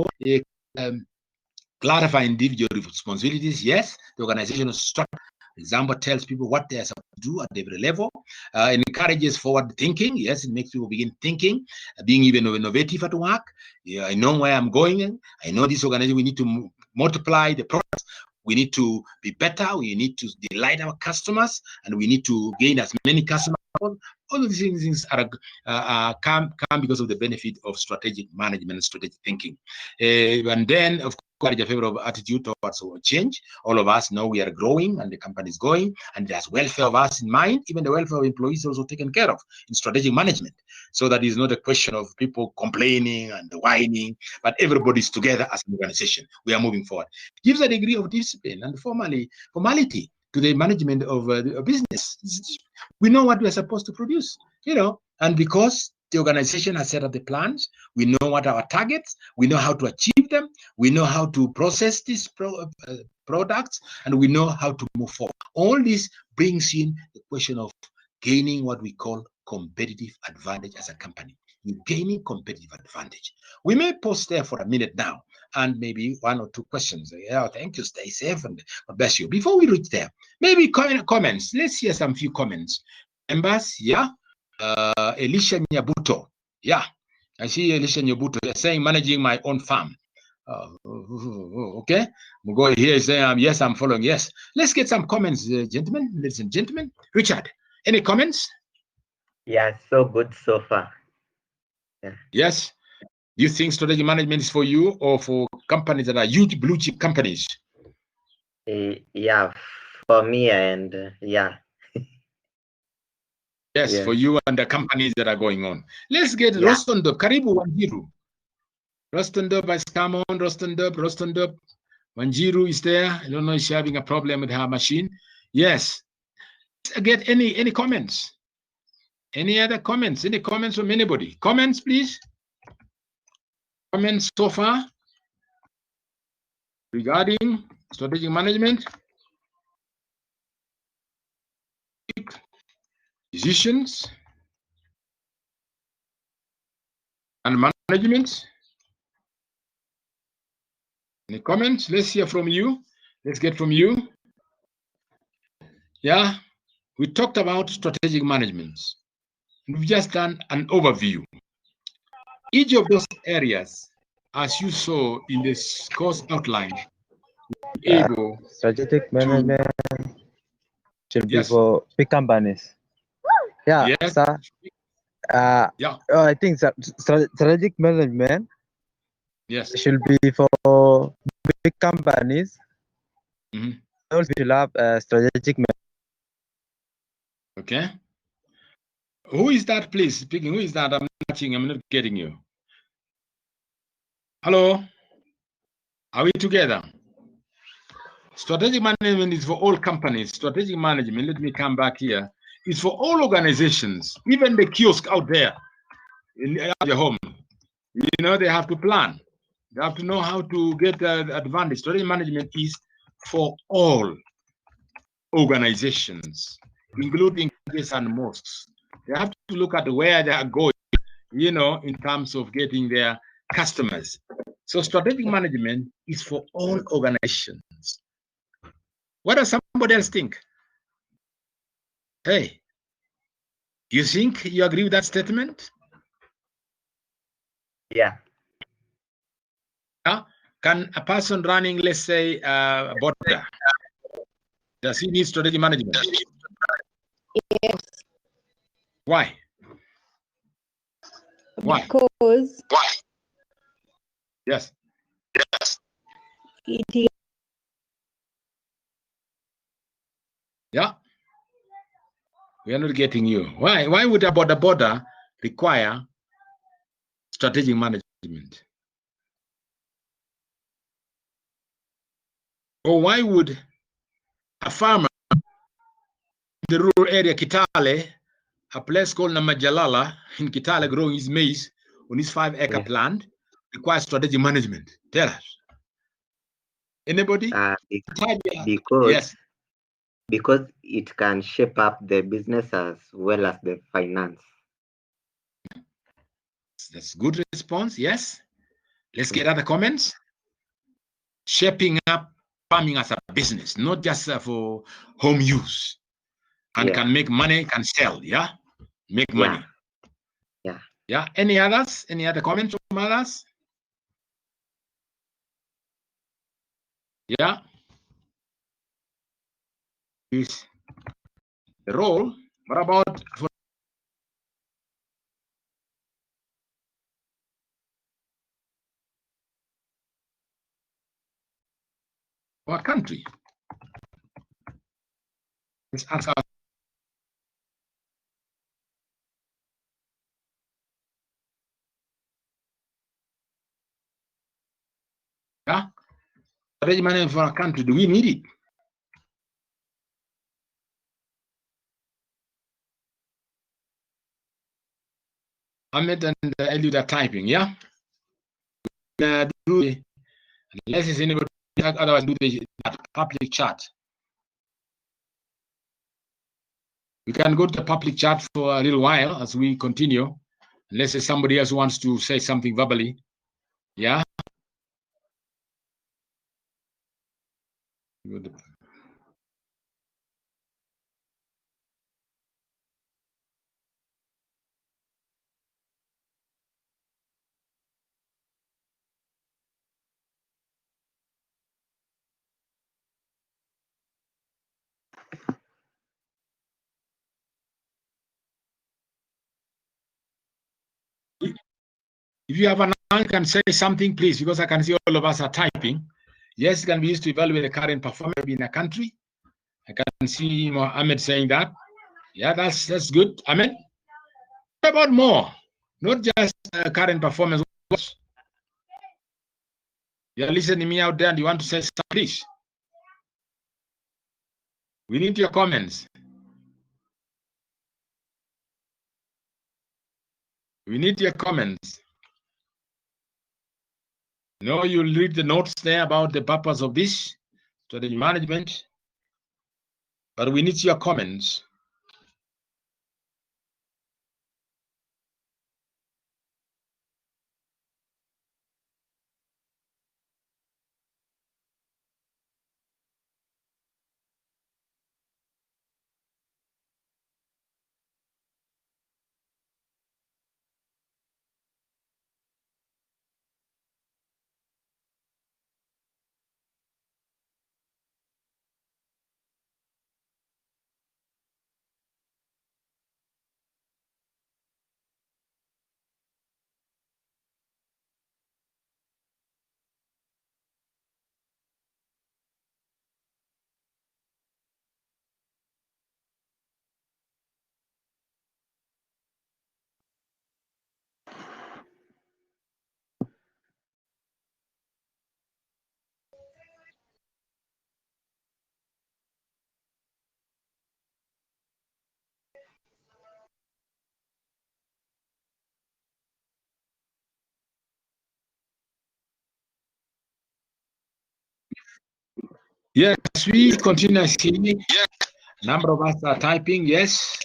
clarify individual responsibilities. Yes, the organizational structure, for example, tells people what they are supposed to do at every level. It encourages forward thinking. Yes, it makes people begin thinking, being even innovative at work. Yeah, I know where I'm going. I know this organization, we need to multiply the products. We need to be better. We need to delight our customers, and we need to gain as many customers. All of these things are come because of the benefit of strategic management and strategic thinking. And then, of course, a favorable attitude towards change. All of us know we are growing and the company is going, and there's welfare of us in mind. Even the welfare of employees is also taken care of in strategic management. So that is not a question of people complaining and whining, but everybody's together as an organization. We are moving forward. Gives a degree of discipline and formality to the management of the business. We know what we are supposed to produce, and because the organization has set up the plans, we know what our targets, we know how to achieve them, we know how to process these products, and we know how to move forward. All this brings in the question of gaining what we call competitive advantage as a company. You're gaining competitive advantage. We may pause there for a minute now, and maybe one or two questions. Yeah, thank you, stay safe, and God bless you. Before we reach there, maybe comments. Let's hear some few comments. Members, yeah. Elisha Nyabuto, yeah. I see Elisha Nyabuto saying managing my own farm. Okay. Mugo here is saying, yes, I'm following. Yes. Let's get some comments, gentlemen, ladies and gentlemen. Richard, any comments? Yeah, so good so far. Yeah. Yes. Do you think strategic management is for you or for companies that are huge blue chip companies? Yeah, for me, and yeah. Yes, for you and the companies that are going on. Let's get Rostondop, Karibu Wanjiru. Rostondop has come on, Rostondop. Wanjiru is there. I don't know if she's having a problem with her machine. Yes. Let's get any comments? Any other comments? Any comments from anybody? Comments, please. Comments so far regarding strategic management, decisions, and management. Any comments? Let's hear from you. Let's get from you. Yeah, we talked about strategic management. We've just done an overview. Each of those areas, as you saw in this course outline, able strategic management should be for big companies. Yeah, yes. Sir. I think strategic management should be for big companies. Also should have strategic management. Okay. Who is that, please? Speaking. Who is that? I'm not getting you. Hello? Are we together? Strategic management is for all companies. Strategic management, let me come back here, is for all organizations, even the kiosk out there in your home. They have to plan. They have to know how to get advantage. Strategic management is for all organizations, including churches and mosques. They have to look at where they are going, you know, in terms of getting their customers. So strategic management is for all organizations. What does somebody else think? Hey, you think you agree with that statement? Yeah. Can a person running, let's say, a border, does he need strategic management? Yes. Why? Why? Because Why? Yes. Yes. it Yeah. We are not getting you. Why? Why would a border require strategic management? Or why would a farmer in the rural area, Kitale, a place called Namajalala in Kitale, growing his maize on his 5-acre land, require strategic management? Tell us. Anybody? Because yes. Because it can shape up the business as well as the finance. That's a good response. Yes. Let's get other comments. Shaping up farming as a business, not just for home use, and can make money, can sell. Yeah. Make money. Yeah. Yeah. Any others? Any other comments from others? Yeah. Is the role. What about for our country? Let's ask our management for our country. Do we need it? Ahmed and Eliud are typing, yeah? Unless it's anybody, otherwise do the public chat. We can go to the public chat for a little while as we continue, unless there's somebody else who wants to say something verbally. Yeah? Good. If you have an answer, you can say something, please, because I can see all of us are typing. Yes, it can be used to evaluate the current performance in a country. I can see Ahmed saying that. Yeah, that's good. Ahmed, what about more? Not just current performance. You're listening to me out there and you want to say something, please. We need your comments. We need your comments. You know, you'll read the notes there about the purpose of this strategy management, but we need your comments. Yes, we continue seeing Number of us are typing, yes.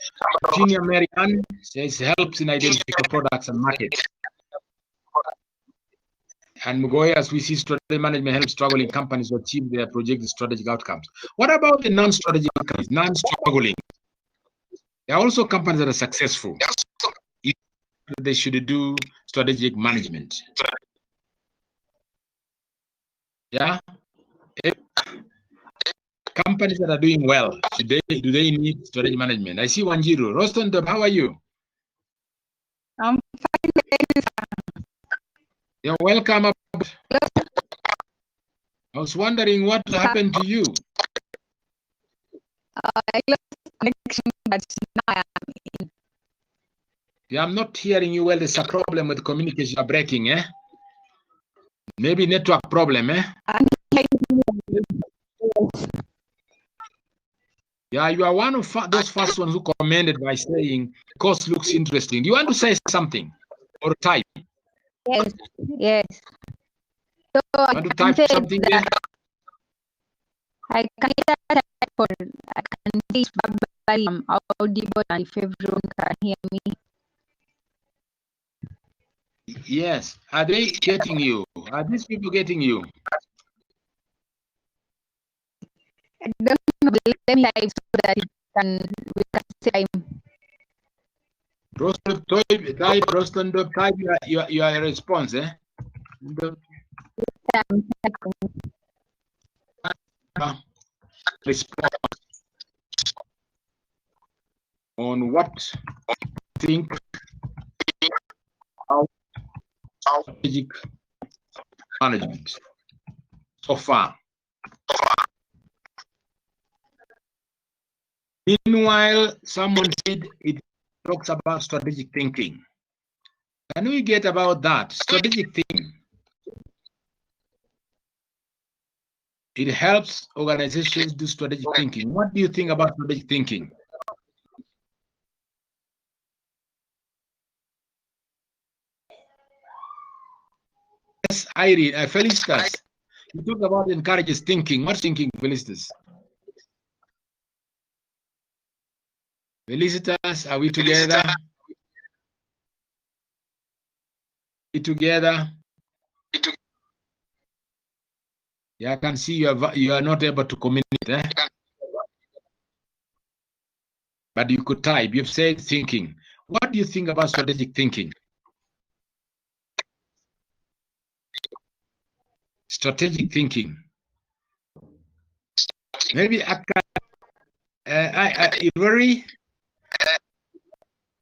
Virginia American says helps in identifying products and markets. And Mugoy, as we see, strategy management helps struggling companies to achieve their projected strategic outcomes. What about the non-strategic companies, non-struggling? There are also companies that are successful. They should do strategic management. Yeah. Companies that are doing well, do they need strategic management? I see Wanjiru. Roston, how are you? I'm fine. You're welcome. I was wondering what happened to you. I lost connection, but now I'm in. Yeah, I'm not hearing you well. There's a problem with communication. You're breaking, eh? Maybe network problem, eh? Yeah, you are one of those first ones who commented by saying course looks interesting. Do you want to say something or type? Yes, yes. So Want to type something there? I can type for, I can teach verbally, I'm audible, and if everyone can hear me. Yes. Are they getting you? Are these people getting you? I don't know, let me type so that we can see time. Type your response, eh? Response on what you think about strategic management so far. Meanwhile, someone said it talks about strategic thinking. Can we get about that? Strategic thinking. It helps organizations do strategic thinking. What do you think about strategic thinking? Yes, Irene, Felicitas, you talk about encourages thinking. What's thinking, Felicitas? Felicitas, are we together? Are we together? Yeah, I can see you are not able to communicate, eh? But you could type. You've said thinking. What do you think about strategic thinking? Strategic thinking. Maybe I can.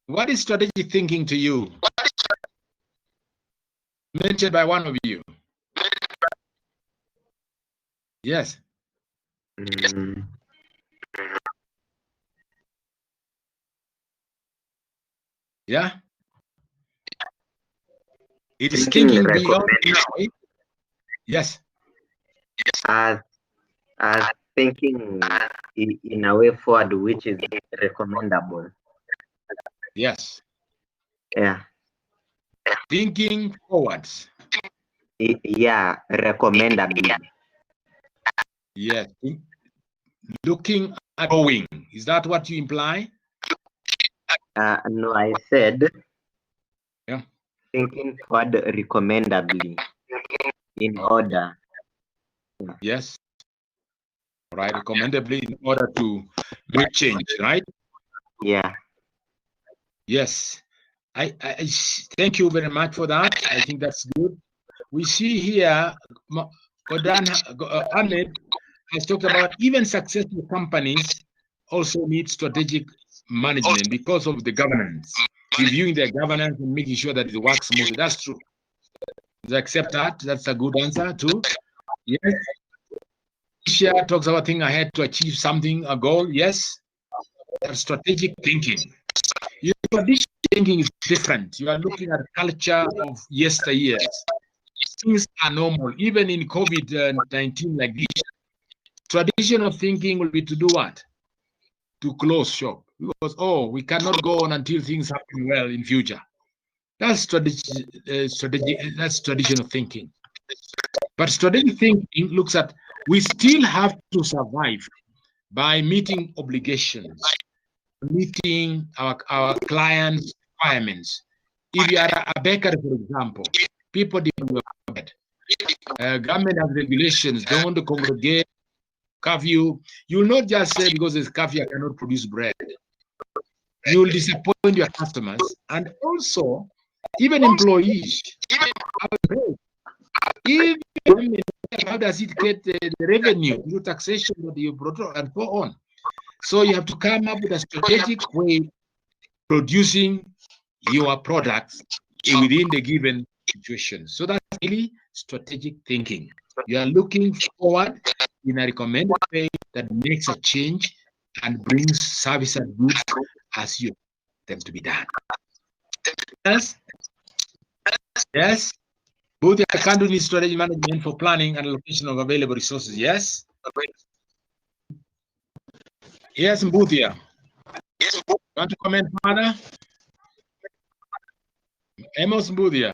What is strategic thinking to you? Mentioned by one of you. Yes. Yeah. It is thinking beyond now. Eh? Yes. As thinking in a way forward, which is recommendable. Yes. Yeah. Thinking forwards. Yeah, recommendable. Yes. Looking at going. Is that what you imply? No, I said yeah. Thinking forward recommendably in order. Yes. Right, recommendably in order to make change, right? Yeah. Yes. I thank you very much for that. I think that's good. We see here, Ahmed has talked about even successful companies also need strategic management because of the governance, reviewing their governance and making sure that it works smoothly. That's true. Do you accept that? That's a good answer too. Yes. Isha talks about thinking ahead to achieve something, a goal. Yes. That's strategic thinking. Your strategic thinking is different. You are looking at culture of yesteryears. Things are normal, even in COVID-19 like this. Traditional thinking will be to do what? To close shop. Because, we cannot go on until things happen well in future. That's that's traditional thinking. But strategic thinking looks at, we still have to survive. by meeting obligations, meeting our clients' requirements. If you are a baker, for example, people demand bread. Government has regulations, don't want to congregate, curfew. You will not just say because there's curfew, I cannot produce bread. You will disappoint your customers, and also even employees. Even how does it get the revenue through taxation that you brought and so on? So you have to come up with a strategic way producing your products within the given situation. So that's really strategic thinking. You are looking forward in a recommended way that makes a change and brings service and goods as you want them to be done. Yes. Yes. Both the country needs strategy management for planning and allocation of available resources. Yes. Yes, Mbuthia. Want to comment further? Amos Mbuthia.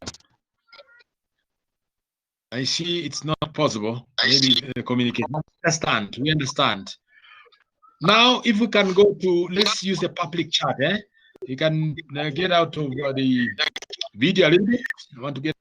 I see it's not possible. Maybe communicate. We understand. Now, if we can go to, let's use the public chat. You can get out of the video a little bit. I want to get.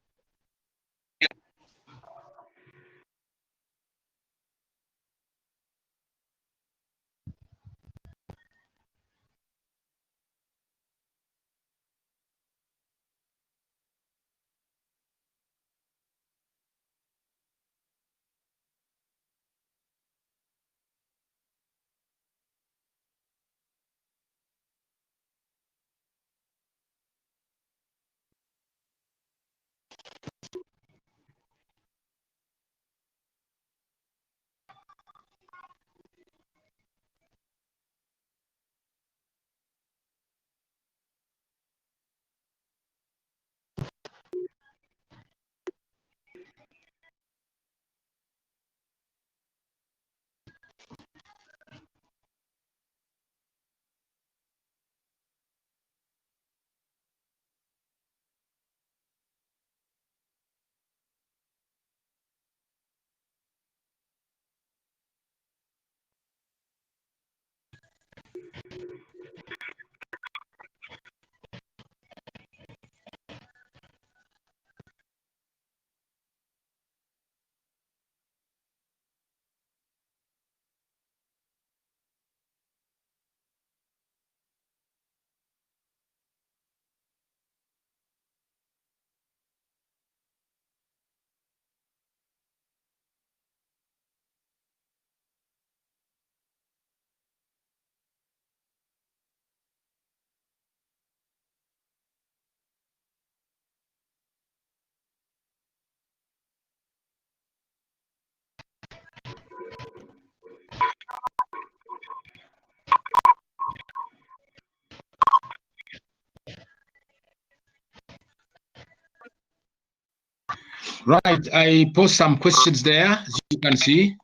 Right, I post some questions there, as you can see.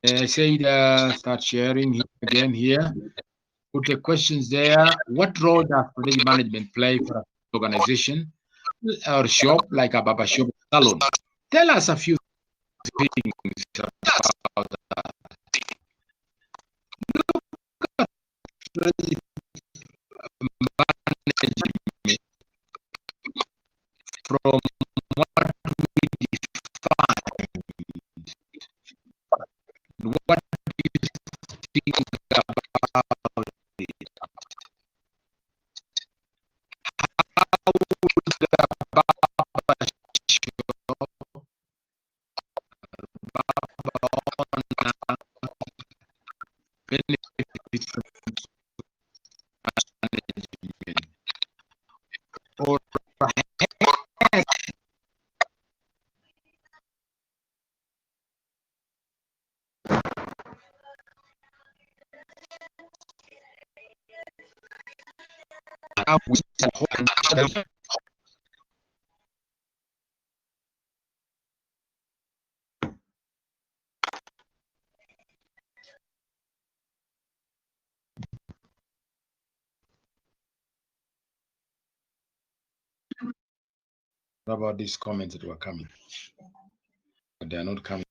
I said start sharing again here. Put the questions there. What role does strategic management play for an organization or shop like a barber shop salon? Tell us a few things about that. Management from what we define. What do you think about it? How would the barber shop benefit from management? Or about these comments that were coming, but they are not coming.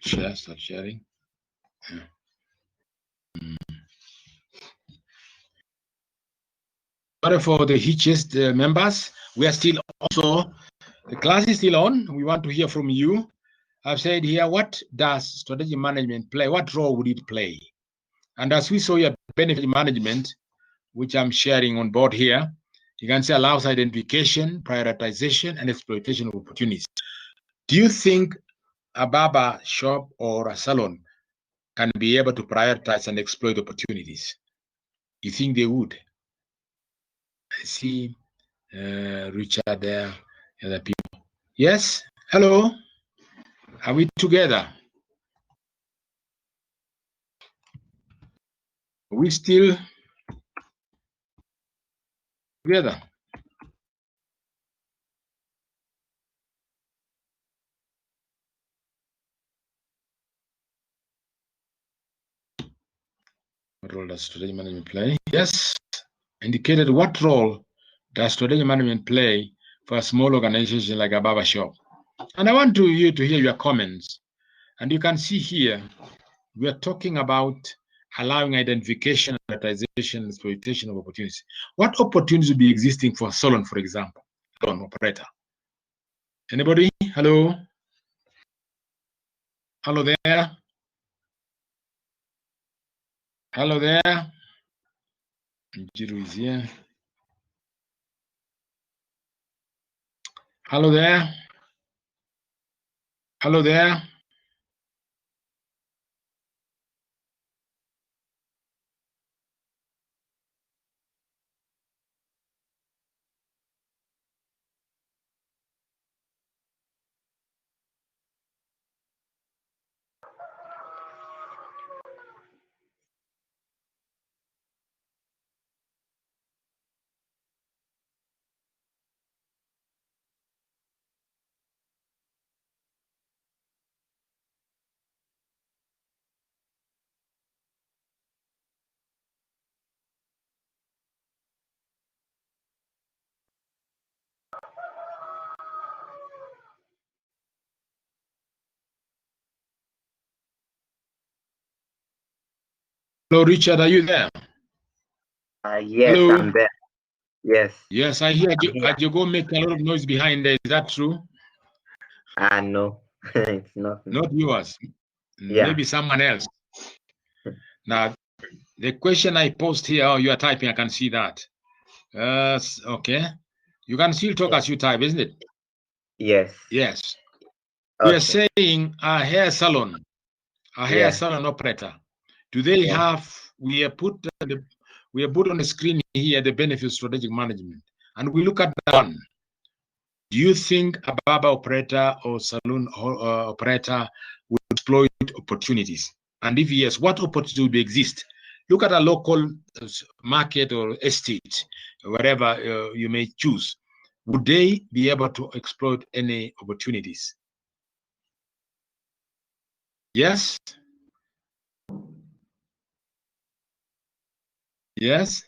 Share, start sharing. Yeah. Sorry for the hitches, members. We are still also, the class is still on. We want to hear from you. I've said here, what does strategy management play? What role would it play? And as we saw here, benefit management, which I'm sharing on board here, you can see allows identification, prioritization, and exploitation of opportunities. Do you think a barber shop or a salon can be able to prioritize and exploit opportunities? You think they would? I see Richard there, other people. Yes? Hello? Are we together? Are we still together? What role does strategy management play? Yes. Indicated what role does strategy management play for a small organization like a barber shop? And I want you to hear your comments. And you can see here, we are talking about allowing identification, prioritization, exploitation of opportunities. What opportunities would be existing for salon, for example? Salon operator. Anybody? Hello? Hello there? Hello there? Jiru is here. Hello there? Hello there? Hello, Richard, are you there? Yes, Hello? I'm there. Yes. Yes, I hear you go make a lot of noise behind there. Is that true? No, it's not. Not yours. Yeah. Maybe someone else. Now, the question I post here, oh, you are typing, I can see that. Okay. You can still talk as you type, isn't it? Yes. Yes. Okay. We are saying a hair salon, hair salon operator. Do they have, we have put on the screen here the benefits of strategic management. And we look at that one. Do you think a barber operator or salon operator will exploit opportunities? And if yes, what opportunity will exist? Look at a local market or estate, wherever you may choose. Would they be able to exploit any opportunities? Yes? Yes?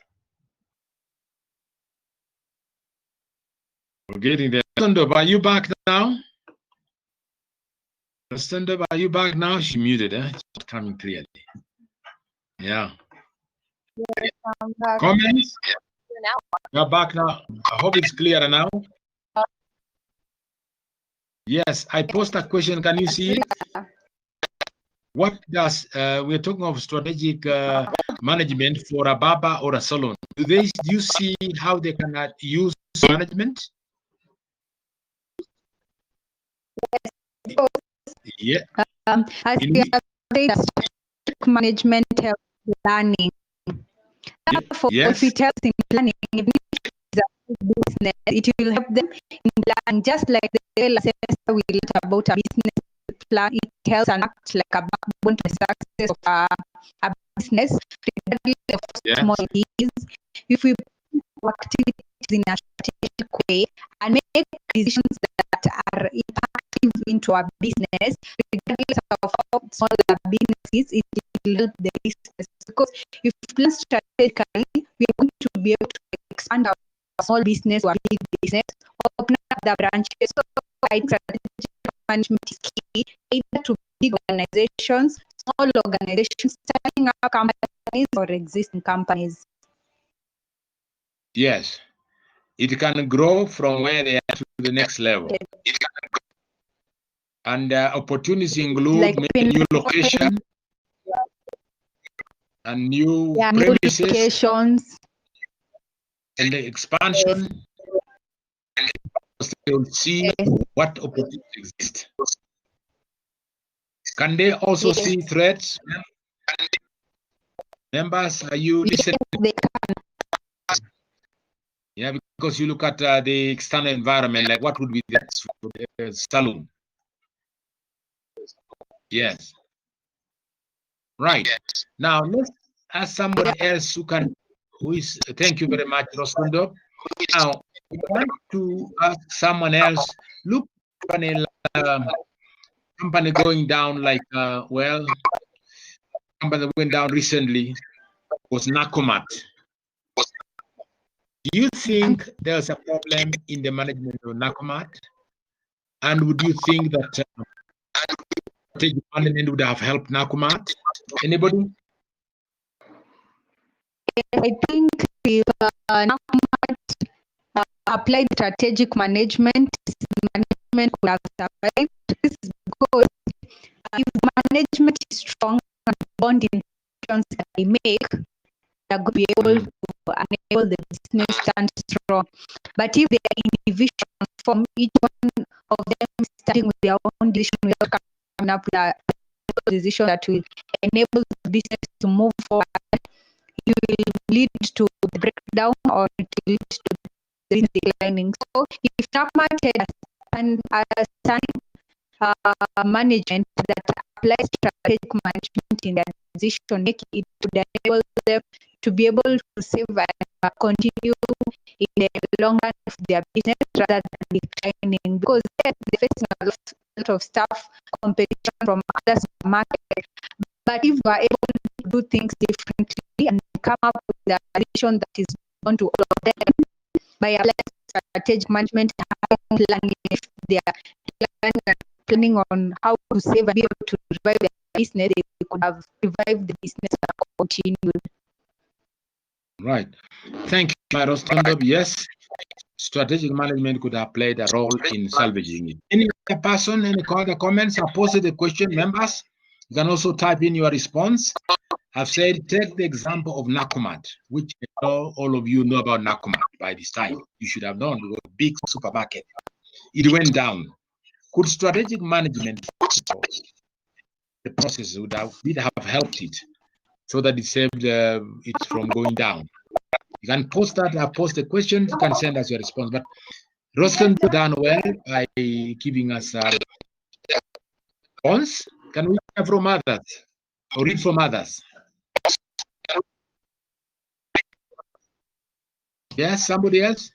We're getting there. Stand up, are you back now? Stand up, are you back now? She muted, It's not coming clearly. Yeah. Yes, I'm back. Comments? You're back now. I hope it's clearer now. Yes, I posed a question. Can you see it? What does we're talking of strategic management for a barber or a salon? Do you see how they can use management? Yes. As we have said, strategic management helps planning. Therefore, if it helps in planning, if it's a business, it will help them in planning. Just like the assessor we learned about a business plan, it helps and acts like a backbone to the success of a business, regardless of how small it is. If we put activities in a strategic way and make decisions that are impactful into our business, regardless of how small the business is, it will help the business. Because if we plan strategically, we are going to be able to expand our small business or big business, open up the branches. So I think strategic management is key, either to big organizations, small organizations, starting up companies or existing companies. Yes, it can grow from where they are to the next level. And opportunities include Like maybe new location and new premises, new locations, and the expansion. They will see what opportunities exist. Can they also see threats? Members, are you listening? they can. Yeah, because you look at the external environment, like what would be that for the saloon? Yes. Right. Now let's ask somebody else who is, thank you very much, Roscondo. Now, we want to ask someone else, look, company going down like, well, company that went down recently was Nakumat. Do you think there's a problem in the management of Nakumat? And would you think that strategic management would have helped Nakumat? Anybody? I think if Nakumat applied strategic management could have survived. This is because if management is strong and bond intentions that they make, they're going to be able to enable the business stand strong. But if they are individuals from each one of them starting with their own decision without coming up with a decision that will enable the business to move forward, it will lead to the breakdown or it will lead to the declining. So if Nakumat had a management that applies strategic management in their decision making, it would enable them to be able to save and continue in the long run of their business rather than declining, because they're facing a lot of stuff, competition from other supermarkets. But if we are able to do things differently and come up with a solution that is going to all of them by applying strategic management, planning if they are planning on how to save and be able to revive their business, they could have revived the business and continued. Right. Thank you, Rostondo. Yes, strategic management could have played a role in salvaging it. Any other person, any other comments? I posted the question, members. You can also type in your response. I've said, take the example of Nakumat, which all of you know about Nakumat by this time. You should have known, it was a big supermarket. It went down. Could strategic management, the process would have helped it so that it saved it from going down? You can post that. I post the question. You can send us your response. But Roston done well by giving us a response. Can we hear from others or read from others? Yes, somebody else?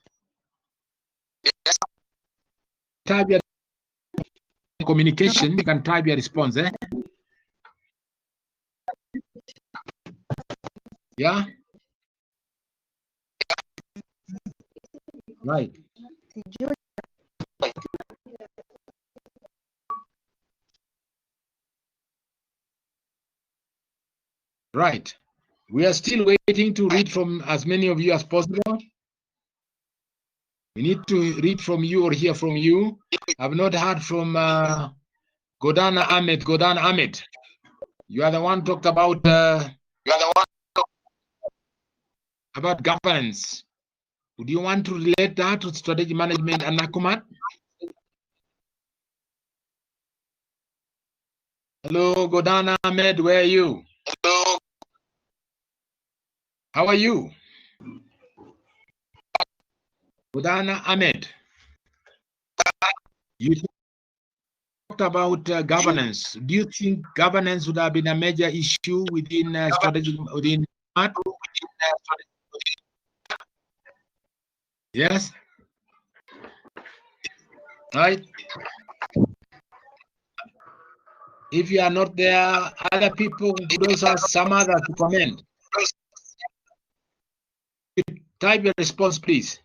Type your communication. You can type your response. Yeah. Right. Right. We are still waiting to read from as many of you as possible. We need to read from you or hear from you. I've not heard from Godana Ahmed. Godana Ahmed, you are the one talked about governance. Would you want to relate that to strategy management and Nakumat? Hello, Godana Ahmed, where are you? Hello. How are you? Godana Ahmed, you talked about governance. Do you think governance would have been a major issue within strategy within Nakumat? Yes. Right. If you are not there, other people could also ask some others to comment. Type your response, please.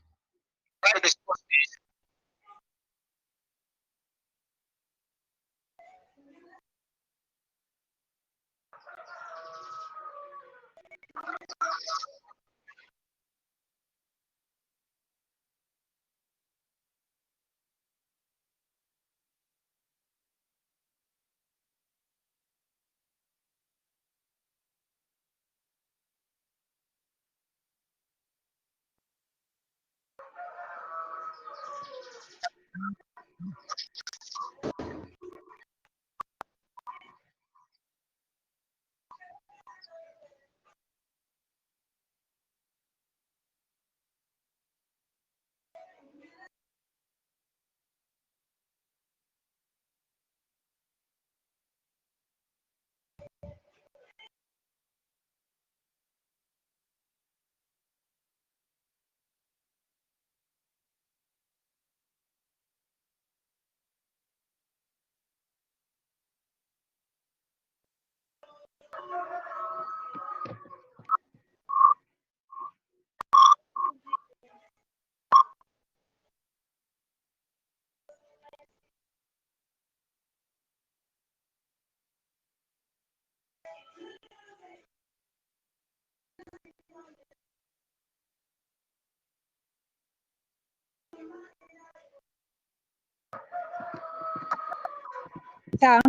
Yeah.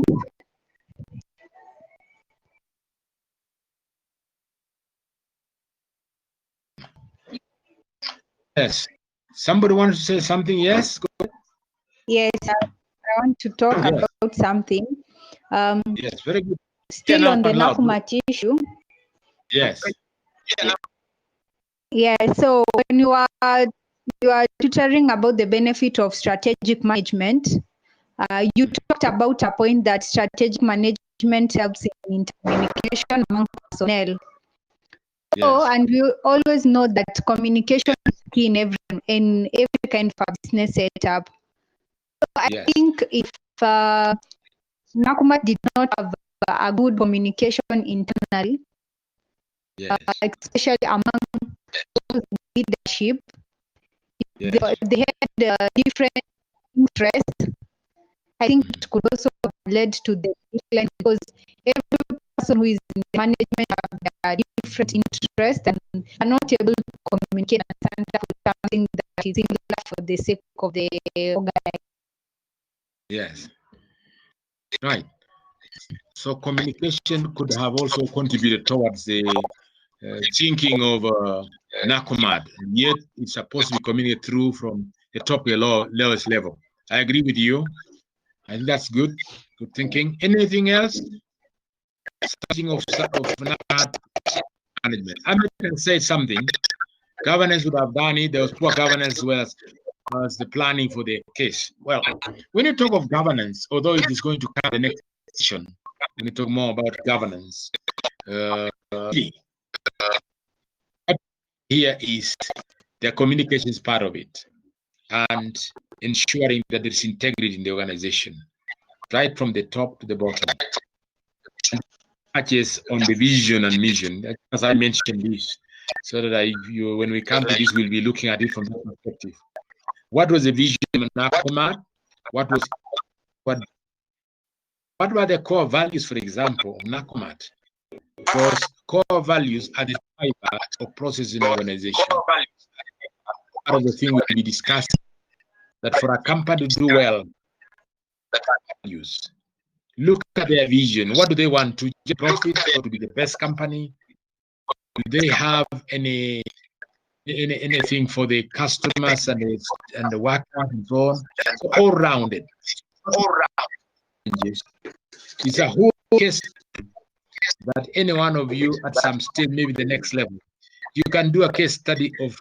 Yes. Somebody wants to say something? Yes. Go ahead. Yes, I want to talk Yes. about something. Yes. Very good. Still on the Loud. Nakumatt issue. Yes. Yeah. So when you are tutoring about the benefit of strategic management, you talked about a point that strategic management helps in communication among personnel. So, Yes. and we always know that communication is key in every kind of business setup. So I Yes. think if Nakumatt did not have a good communication internally, Yes. especially among those leadership, Yes. they had different interests. I think it could also have led to the decline because every person who is in the management have their different interests and are not able to communicate and stand up for something that is similar for the sake of the organization. Yes. Right. So communication could have also contributed towards the thinking of Nakumatt, and yet it's supposed to be communicated through from the top to the lowest level. I agree with you. I think that's good. Good thinking. Anything else? Something of Nakumatt management. I can say something. Governance would have done it. There was poor governance as well as the planning for the case. Well, when you talk of governance, although it is going to come the next session, when we talk more about governance, here is the communication is part of it, and ensuring that there's integrity in the organization, right from the top to the bottom. Touches on the vision and mission, as I mentioned this, so that when we come to this, we'll be looking at it from that perspective. What was the vision of Nakumatt? What were the core values, for example, of Nakumatt? Because core values are the fiber of process in organization. Part of the thing we'll be discussing that for a company to do well, values. Look at their vision. What do they want to get profit or to be the best company? Do they have anything for the customers and the workers and so on? So all rounded. It's a whole case that any one of you at some stage, maybe the next level, you can do a case study of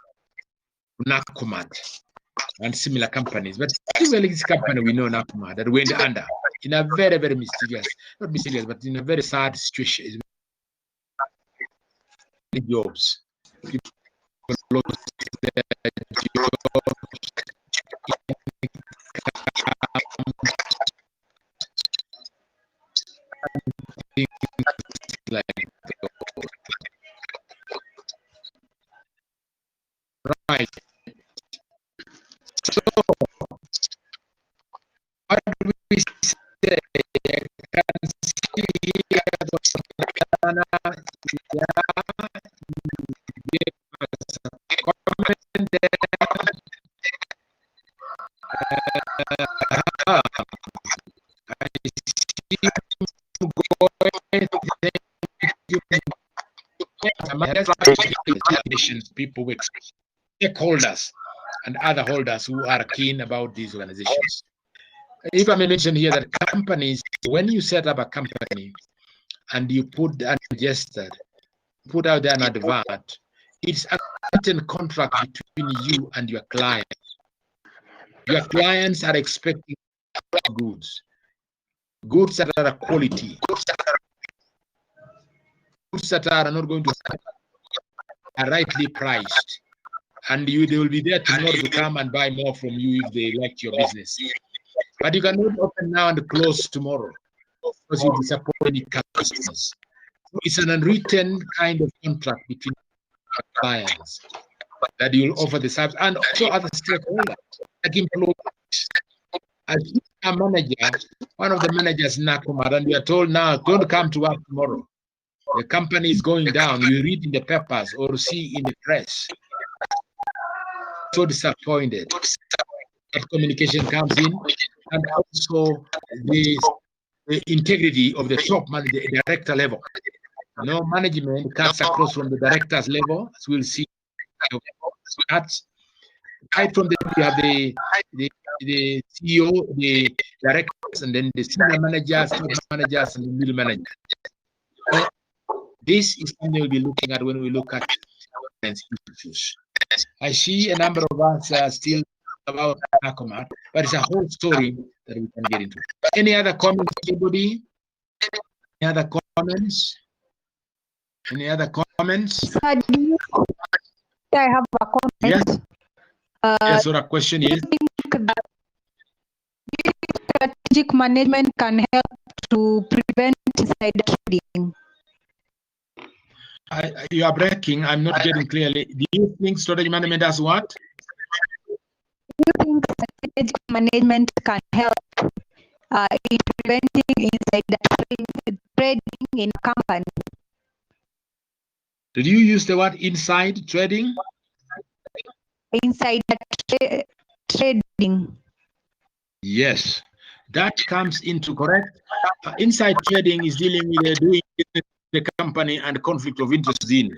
Nakumatt and similar companies. But even this company we know Nakumatt that went under in a very, very mysterious, not mysterious, but in a very sad situation. Jobs. People lost their jobs. Like right. So what do we say? I can see here Ghana, comment there. I see people with stakeholders. and other holders who are keen about these organizations. If I may mention here that companies, when you set up a company and you put and registered, put out there an advert, it's a written contract between you and your client. Your clients are expecting goods that are quality, goods that are not going to are rightly priced, and they will be there tomorrow to come and buy more from you if they like your business. But you cannot open now and close tomorrow because you disappoint any customers. So it's an unwritten kind of contract between clients that you will offer the service and also other stakeholders like employees. As a manager, one of the managers in Nakumar, and we are told now, don't come to work tomorrow. The company is going down. You read in the papers or see in the press. So disappointed. That communication comes in, and also the integrity of the top manager, the director level. No management cuts across from the director's level, as we'll see. Right from you have the CEO, the directors, and then the senior managers, top managers, and the middle managers. So this is something we'll be looking at when we look at issues. I see a number of us still about Nakumat, but it's a whole story that we can get into. Any other comments, anybody? Any other comments? Any other comments? I have a comment. Yes. Yes, so the question is, Do you think strategic management can help to prevent insider trading? You are breaking. I'm not getting clearly. Do you think strategic management does what? Do you think strategic management can help in preventing insider trading in a company? Did you use the word inside trading? Insider trading. Yes, that comes into correct. Inside trading is dealing with doing business with the company and conflict of interest in.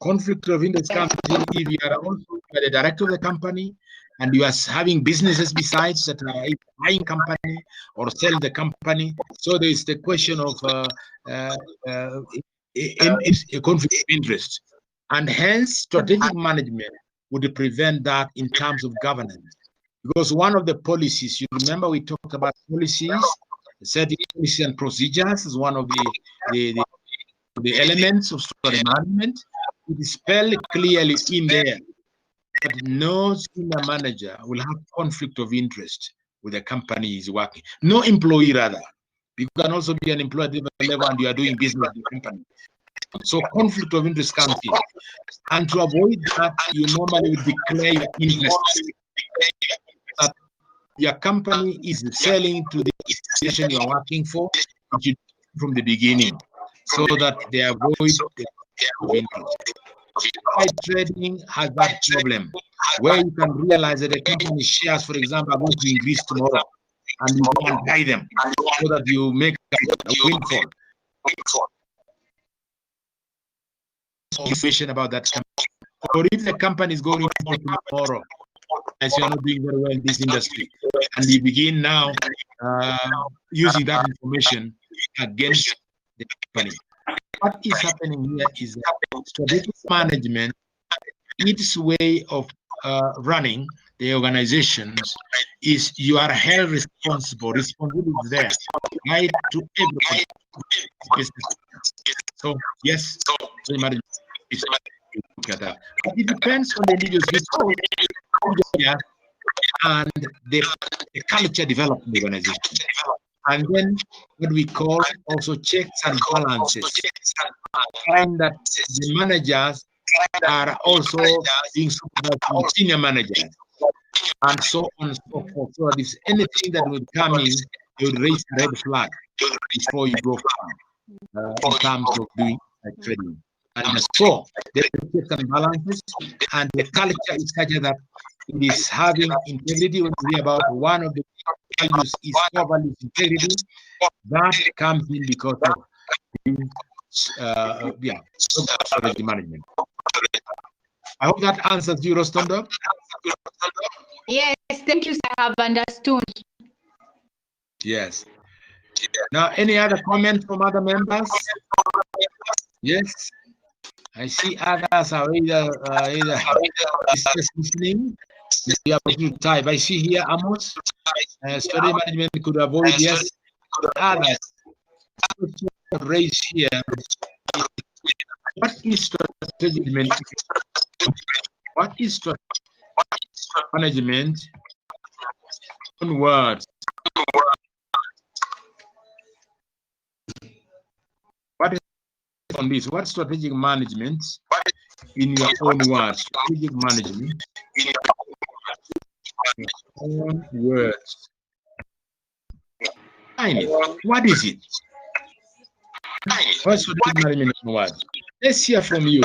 Conflict of interest comes in if you are also the director of the company and you are having businesses besides that are buying company or selling the company. So there is the question of a conflict of interest, and hence strategic management would prevent that in terms of governance. Because one of the policies, you remember we talked about policies, setting policy and procedures is one of the elements of strategic management. It is spelled clearly in there that no senior manager will have conflict of interest with the company he is working. No employee rather. You can also be an employee at different level and you are doing business with the company. So conflict of interest comes in. And to avoid that, you normally declare your interests. That your company is selling to the institution you are working for from the beginning, so that they avoid the interest. Inside trading has that problem, where you can realize that the company shares, for example, are going to increase tomorrow, and you go and buy them so that you make a windfall. Information about that company. Or if the company is going tomorrow, as you are not doing very well in this industry, and you begin now using that information against the company. What is happening here is that strategic management, its way of running the organizations is you are held responsible. Responsibility is there, right, to everybody. So yes, but it depends on the individual's and the culture development organization. And then what we call also checks and balances. And that the managers are also being supervised by senior managers, and so on and so forth. So if anything that would come in, you would raise a red flag before you go far in terms of doing trading. And so there are checks and balances, and the culture is such that it is having integrity. When we hear about one of the values is core values integrity, that comes in because of strategy management. I hope that answers you, Rostondo. Yes, thank you, sir. I have understood. Yes. Now, any other comments from other members? Yes. I see others are either listening. You have to type. I see here Amos. Story management could avoid. Yes. Others raise here. What is strategic management? What is strategic management? One word. What is on this? What strategic management in your own words? Strategic management in your own words. What is it? What's strategic management in words? Let's hear from you.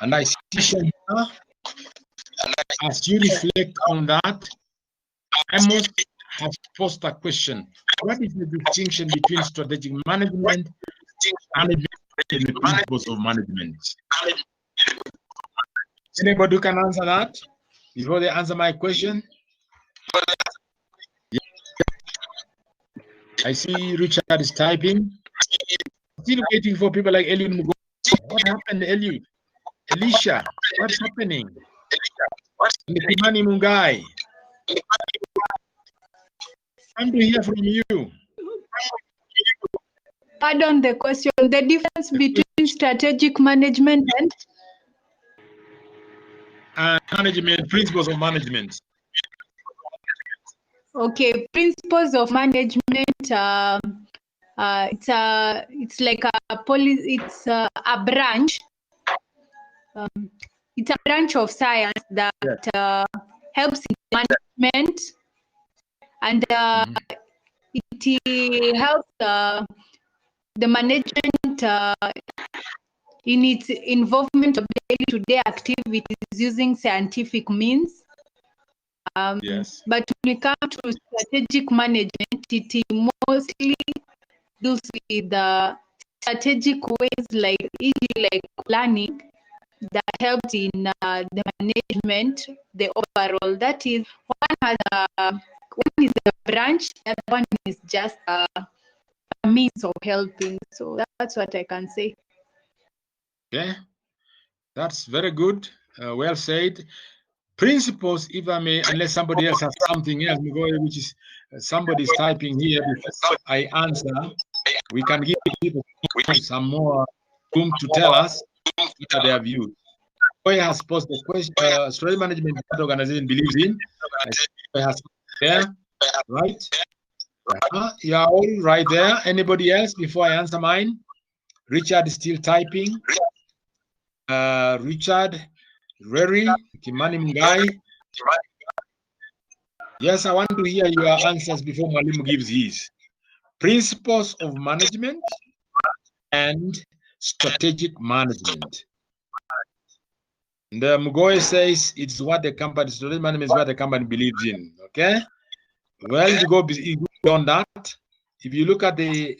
And I see Shana, as you reflect on that, I must have posed a question. What is the distinction between strategic management and the principles of management? Anybody who can answer that before they answer my question? Yeah. I see Richard is typing. Still waiting for people like Eliud Mugo. What happened, Eliud? Elisha, what's happening? Nikimani Mungai. I'm to hear from you. Pardon the question. The difference between strategic management and management, principles of management. Okay, principles of management. It's like a policy. It's a branch. It's a branch of science that helps in management, and it helps the management in its involvement of day-to-day activities using scientific means. Yes. But when it comes to strategic management, it mostly deals with the strategic ways, like planning, that helps in the management, the overall. That is, one is a branch, the other one is just a means of helping. So that's what I can say. Okay, that's very good. Well said. Principles, if I may, unless somebody else has something else, which is somebody's typing here. Before I answer, we can give people some more room to tell us what are their views. Boy has posed the question. Strategy management that organization believes in. Has there, right? You are all right there. Anybody else before I answer mine? Richard is still typing. Richard, Reri, Kimani Mungai. Yes, I want to hear your answers before Mwalimu gives his. Principles of management and strategic management. And Mugoy says it's what the company, strategic management is what the company believes in. Okay. Well, you go beyond that. If you look at the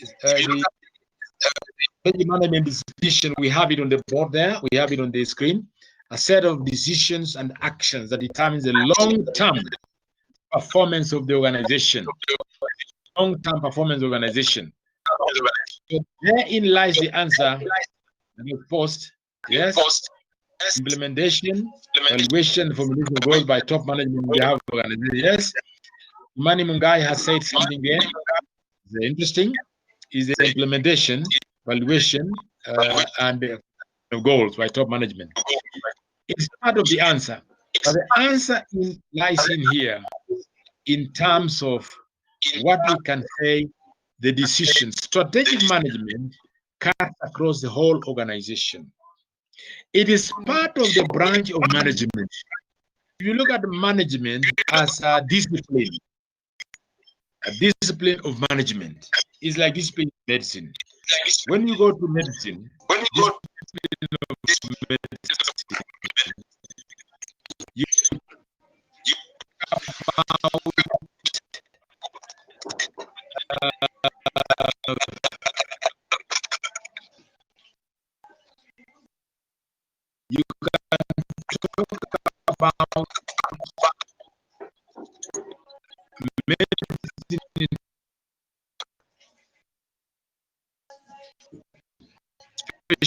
strategic management decision, we have it on the board there. We have it on the screen. A set of decisions and actions that determines the long-term performance of the organization. Long-term performance organization. So therein lies the answer. Post, yes. Implementation, evaluation, formulation of goals by top management on behalf of the organization. Yes. Mani Mungai has said something there. It's interesting. Is the implementation, evaluation, and the goals by top management. It's part of the answer. But the answer lies in here in terms of what we can say the decision. Strategic management cuts across the whole organization. It is part of the branch of management. If you look at management as a discipline of management, it's like discipline of medicine. When you go to medicine, you and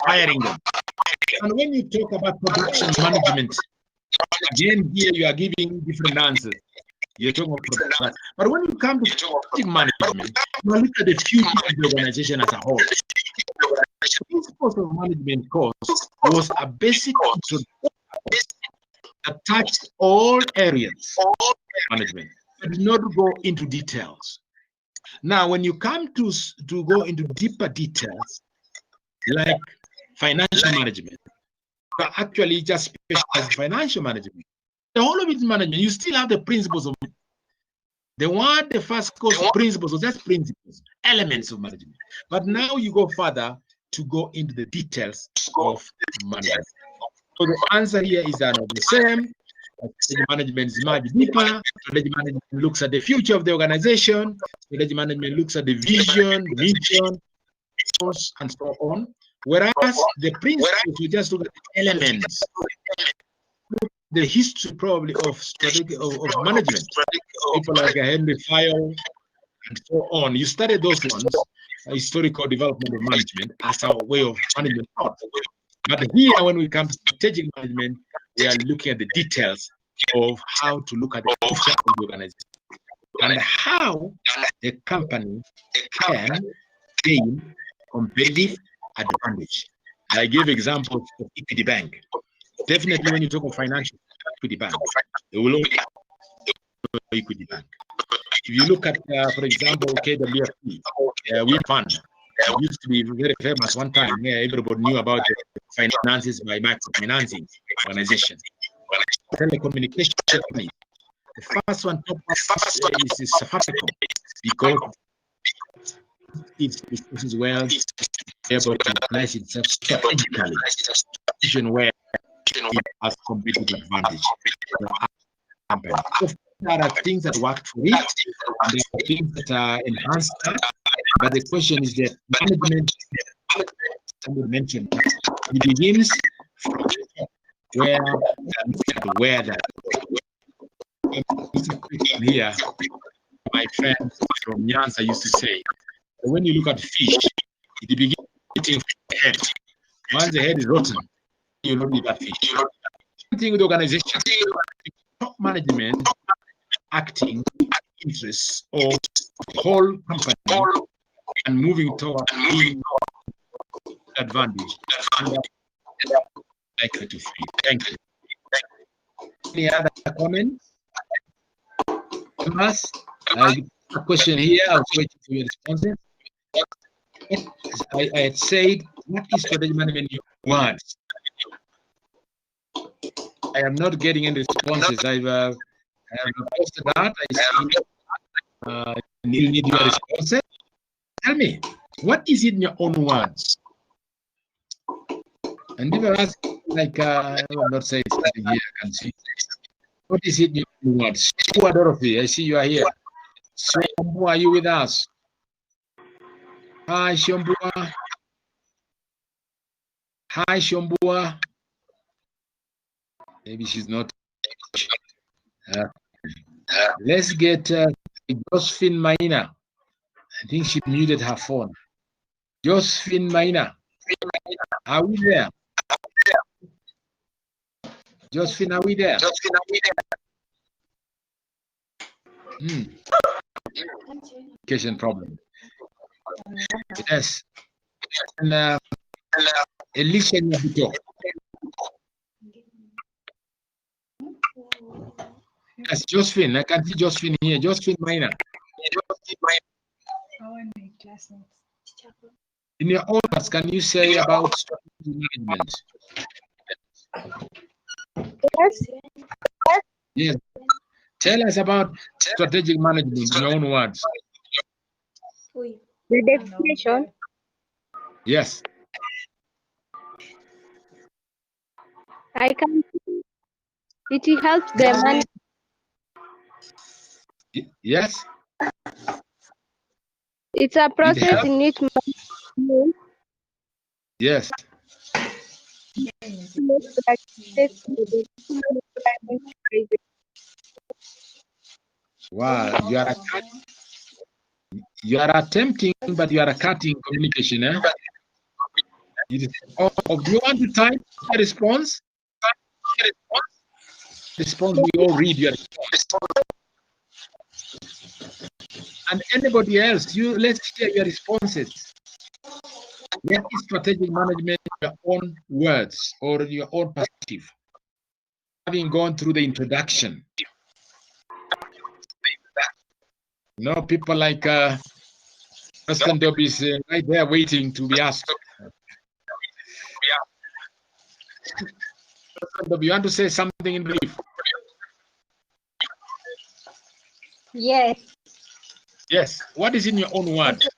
hiring them. And when you talk about production management, again, here you are giving different answers. You're talking about production. But when you come to strategic management, you look at the future of the organization as a whole. The principles of management course was a basic that touched all areas of management, but did not go into details. Now, when you come to go into deeper details, like financial management, you are actually just specialized in financial management. The whole of it is management. You still have the principles of the first course of principles was just principles, elements of management. But now you go further to go into the details of management. So the answer here is that the same. Strategy management is much deeper. Strategy management looks at the future of the organization. Strategy management looks at the vision, mission, and so on. Whereas the principles, we just look at the elements, the history probably of strategy of management. People like Henry Fayol and so on. You studied those ones, historical development of management as a way of management thought. But here, when we come to strategic management, we are looking at the details of how to look at the future of the organization and how the company can gain competitive advantage. I gave examples of Equity Bank. Definitely, when you talk of financial Equity Bank, they will look at Equity Bank. If you look at, for example, KWFP, we fund. It used to be very famous one time. Everybody knew about the finances by microfinancing organization. Telecommunication company. The first one is Safaricom because it is well able to place itself strategically, position where it has competitive advantage. There are things that worked for it, and there are things that are enhanced that. But the question is that management, somebody mentioned, it begins from where that. Here, my friend from Nyanza used to say, when you look at fish, it begins eating the head. Once the head is rotten, you don't eat that fish. Same thing with organization. Top management acting interests of the whole company and moving toward advantage. Likely to free. Thank you. Any other comments? Thomas, a question here. I was waiting for your responses. I had said, what is strategic management in words? I am not getting any responses. I have posted that. I need your responses. Tell me, what is it in your own words? And if I ask, like, I will not say something here, I can see. What is it in your own words? Shambua Dorothy, I see you are here. Shambua, are you with us? Hi, Shambua. Hi, Shambua. Maybe she's not. Let's get Josephine Maina. I think she muted her phone. Josephine Maina. Are we there? Josephine, are we there? Communication problem. Yes. And Elisha Nyabito. Yes, Josephine. I can see Josephine here. Josephine Maina. In your own words, can you say about strategic management? Yes. Yes. Tell us about strategic management in your own words. The definition. Yes. I can. It helps them manage. Yes. It's a process in which Yes. Wow, you are attempting, but you are cutting communication. Eh? Do you want to type a response? Response, we all read your response. And anybody else, let's hear your responses. What is strategic management in your own words or your own perspective? Having gone through the introduction. People like President Dob is right there waiting to be asked. President Dob, you want to say something in brief? Yes. Yes. What is in your own words?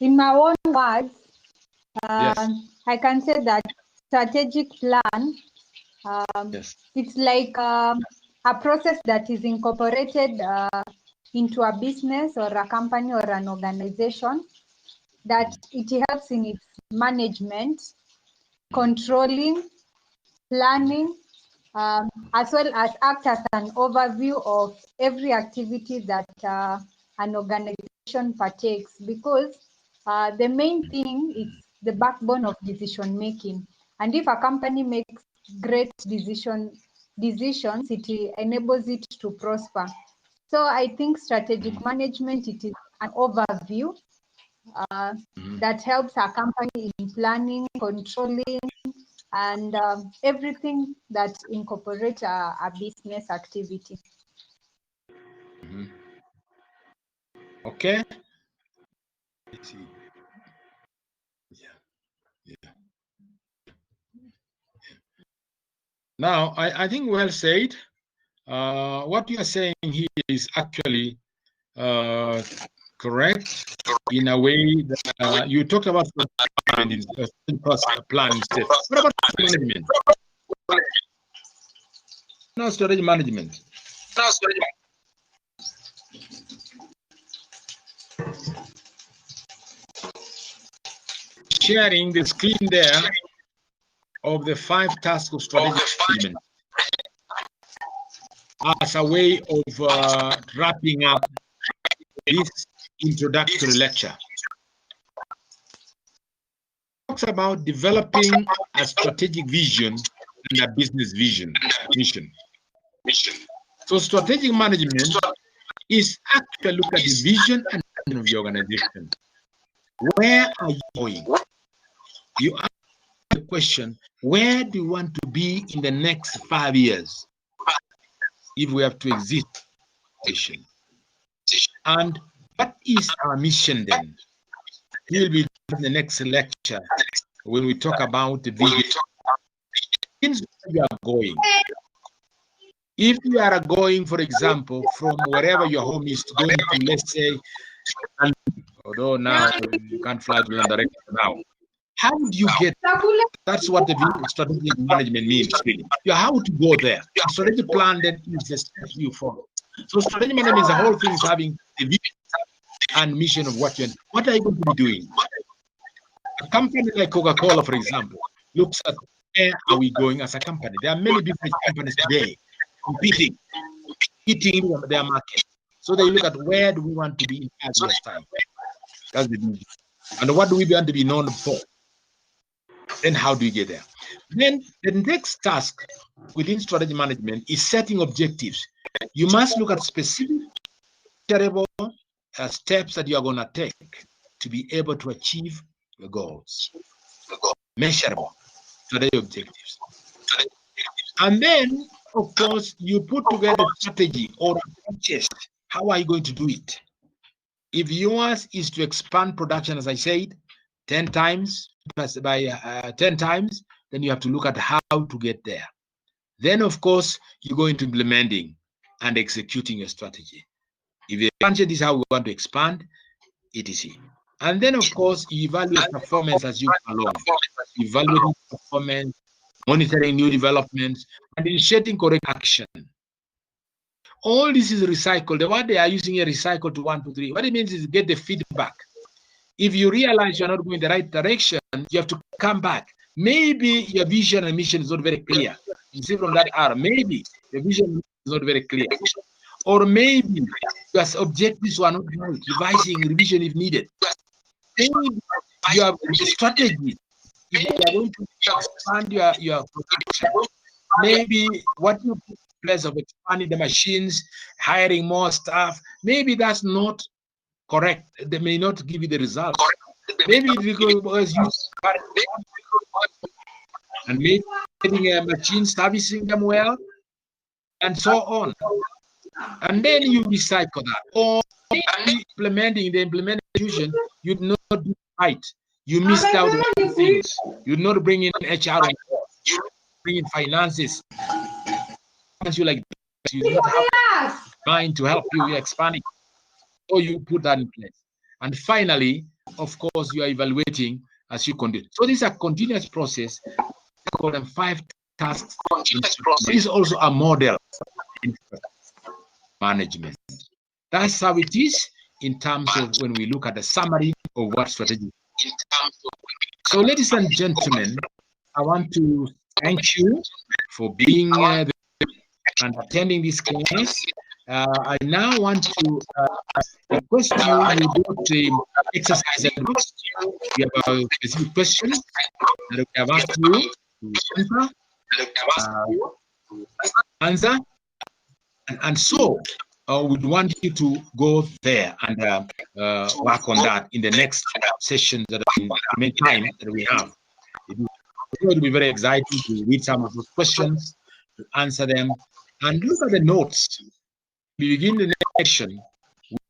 In my own words, yes. I can say that strategic plan, yes. It's like a process that is incorporated into a business or a company or an organization, that it helps in its management, controlling, planning, as well as act as an overview of every activity that an organization partakes, because the main thing is the backbone of decision making. And if a company makes great decisions, it enables it to prosper. So I think strategic management, it is an overview that helps a company in planning, controlling, and everything that incorporates a business activity. Okay. Let's see. Yeah. Now, I think well said. What you are saying here is actually correct in a way that you talked about plan instead. What about management? No strategy management. Sharing the screen there of the 5 tasks of strategic management as a way of wrapping up this introductory lecture. Talks about developing a strategic vision and a business mission. So strategic management is actually look at the vision and mission of the organization. Where are you going? You ask the question, where do you want to be in the next 5 years if we have to exist? And what is our mission then? We'll be in the next lecture when we talk about the vision. Where you are going. If you are going, for example, from wherever your home is to going to, let's say, although now you can't fly to London directly now. How do you get there? That's what the strategic management means, really. How to go there. A strategic plan then is the steps you follow. So strategic management is the whole thing is having the vision and mission of what are you going to be doing? A company like Coca-Cola, for example, looks at where are we going as a company. There are many different companies today competing, hitting their market. So they look at where do we want to be in 5 years' time. That's the vision. And what do we want to be known for? Then how do you get there? Then the next task within strategy management is setting objectives. You must look at specific measurable steps that you are going to take to be able to achieve your goals. Measurable strategy objectives. And then, of course, you put together a strategy or a purchase. How are you going to do it? If yours is to expand production, as I said, 10 times, by 10 times, then you have to look at how to get there. Then, of course, you go into implementing and executing your strategy. If the expansion is how we want to expand, etc. And then, of course, you evaluate performance as you go along. Evaluating performance, monitoring new developments, and initiating correct action. All this is recycled. The word they are using here, recycle to 1, 2, 3. What it means is get the feedback. If you realize you're not going the right direction, you have to come back. Maybe your vision and mission is not very clear. You see from that arrow, maybe the vision is not very clear. Or maybe your objectives were not right, revision if needed. Maybe you have a strategy. If you are going to expand your production, maybe what you put in place of expanding the machines, hiring more staff, maybe that's not correct. They may not give you the results. Maybe because you and maybe getting a machine servicing them well, and so on. And then you recycle that. Or implementing the implementation, you did not do it right. You missed out on things. You did not bring in HR, you bring in finances. You like you don't have mind to help you expanding. So you put that in place. And finally, of course, you are evaluating as you continue. So this is a continuous process. I call them 5 tasks. This is also a model in management. That's how it is in terms of when we look at the summary of what strategy. So, ladies and gentlemen, I want to thank you for being there and attending this class. I now want to request you go to the exercise. We have a specific question that we have asked you to answer. And so we'd want you to go there and work on that in the next session that we time that we have. It will be very exciting to read some of those questions, to answer them, and look at the notes. We begin the next section,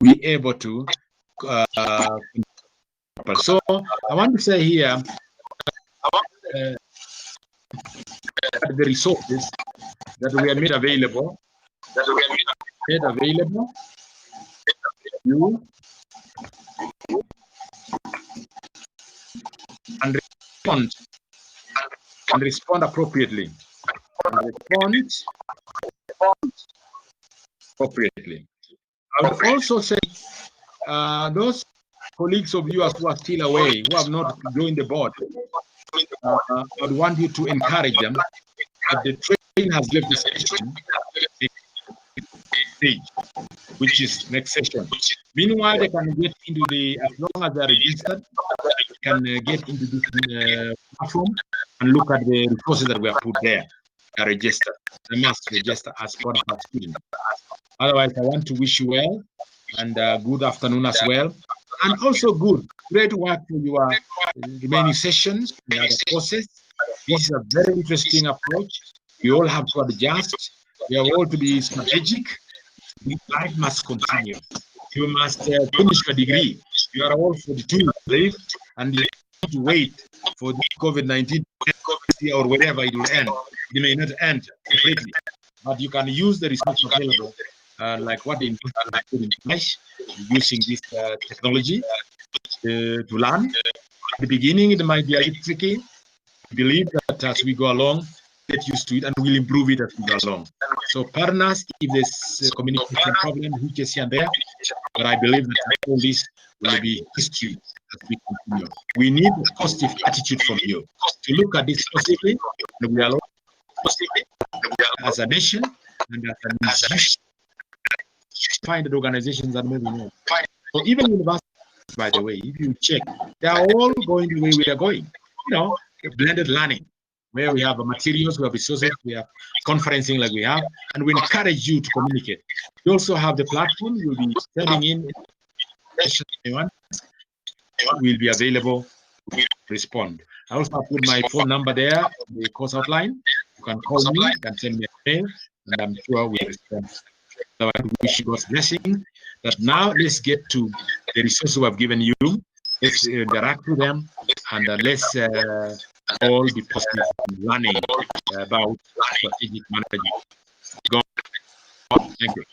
we'll be able to. So I want to say here the resources that we have made available. You and respond appropriately. I would also say those colleagues of yours who are still away, who have not joined the board, I would want you to encourage them that the train has left the station stage, which is next session. Meanwhile, they can get into the, as long as they are registered, they can get into this platform and look at the resources that we have put there. They are registered. They must register as part of our student. Otherwise, I want to wish you well and good afternoon as well. And also great work for your remaining sessions in other courses. This is a very interesting approach. We all have to adjust. We have all to be strategic. Life must continue. You must finish your degree. You are all 42, right? And you have to wait for the COVID-19 or wherever it will end. It may not end completely, but you can use the resources available, like what they put in place, using this technology to learn. At the beginning, it might be a little tricky. I believe that as we go along, get used to it, and we'll improve it as we go along. So, partners, if there's a communication problem, hitches here and there, but I believe that all this will be history as we continue. We need a positive attitude from you to look at this positively, and we are as a nation and as an institution. Find that organizations are maybe more. So even universities, by the way, if you check, they are all going the way we are going. You know, blended learning, where we have materials, we have resources, we have conferencing like we have, and we encourage you to communicate. We also have the platform. You'll be sending in anyone. Will be available to respond. I also put my phone number there, the course outline. You can call me, you can send me a mail, and I'm sure we'll respond. So I wish you God's blessing. But now let's get to the resources we have given you. Let's interact with them, and let's all be positive in learning about strategic management. God, thank you.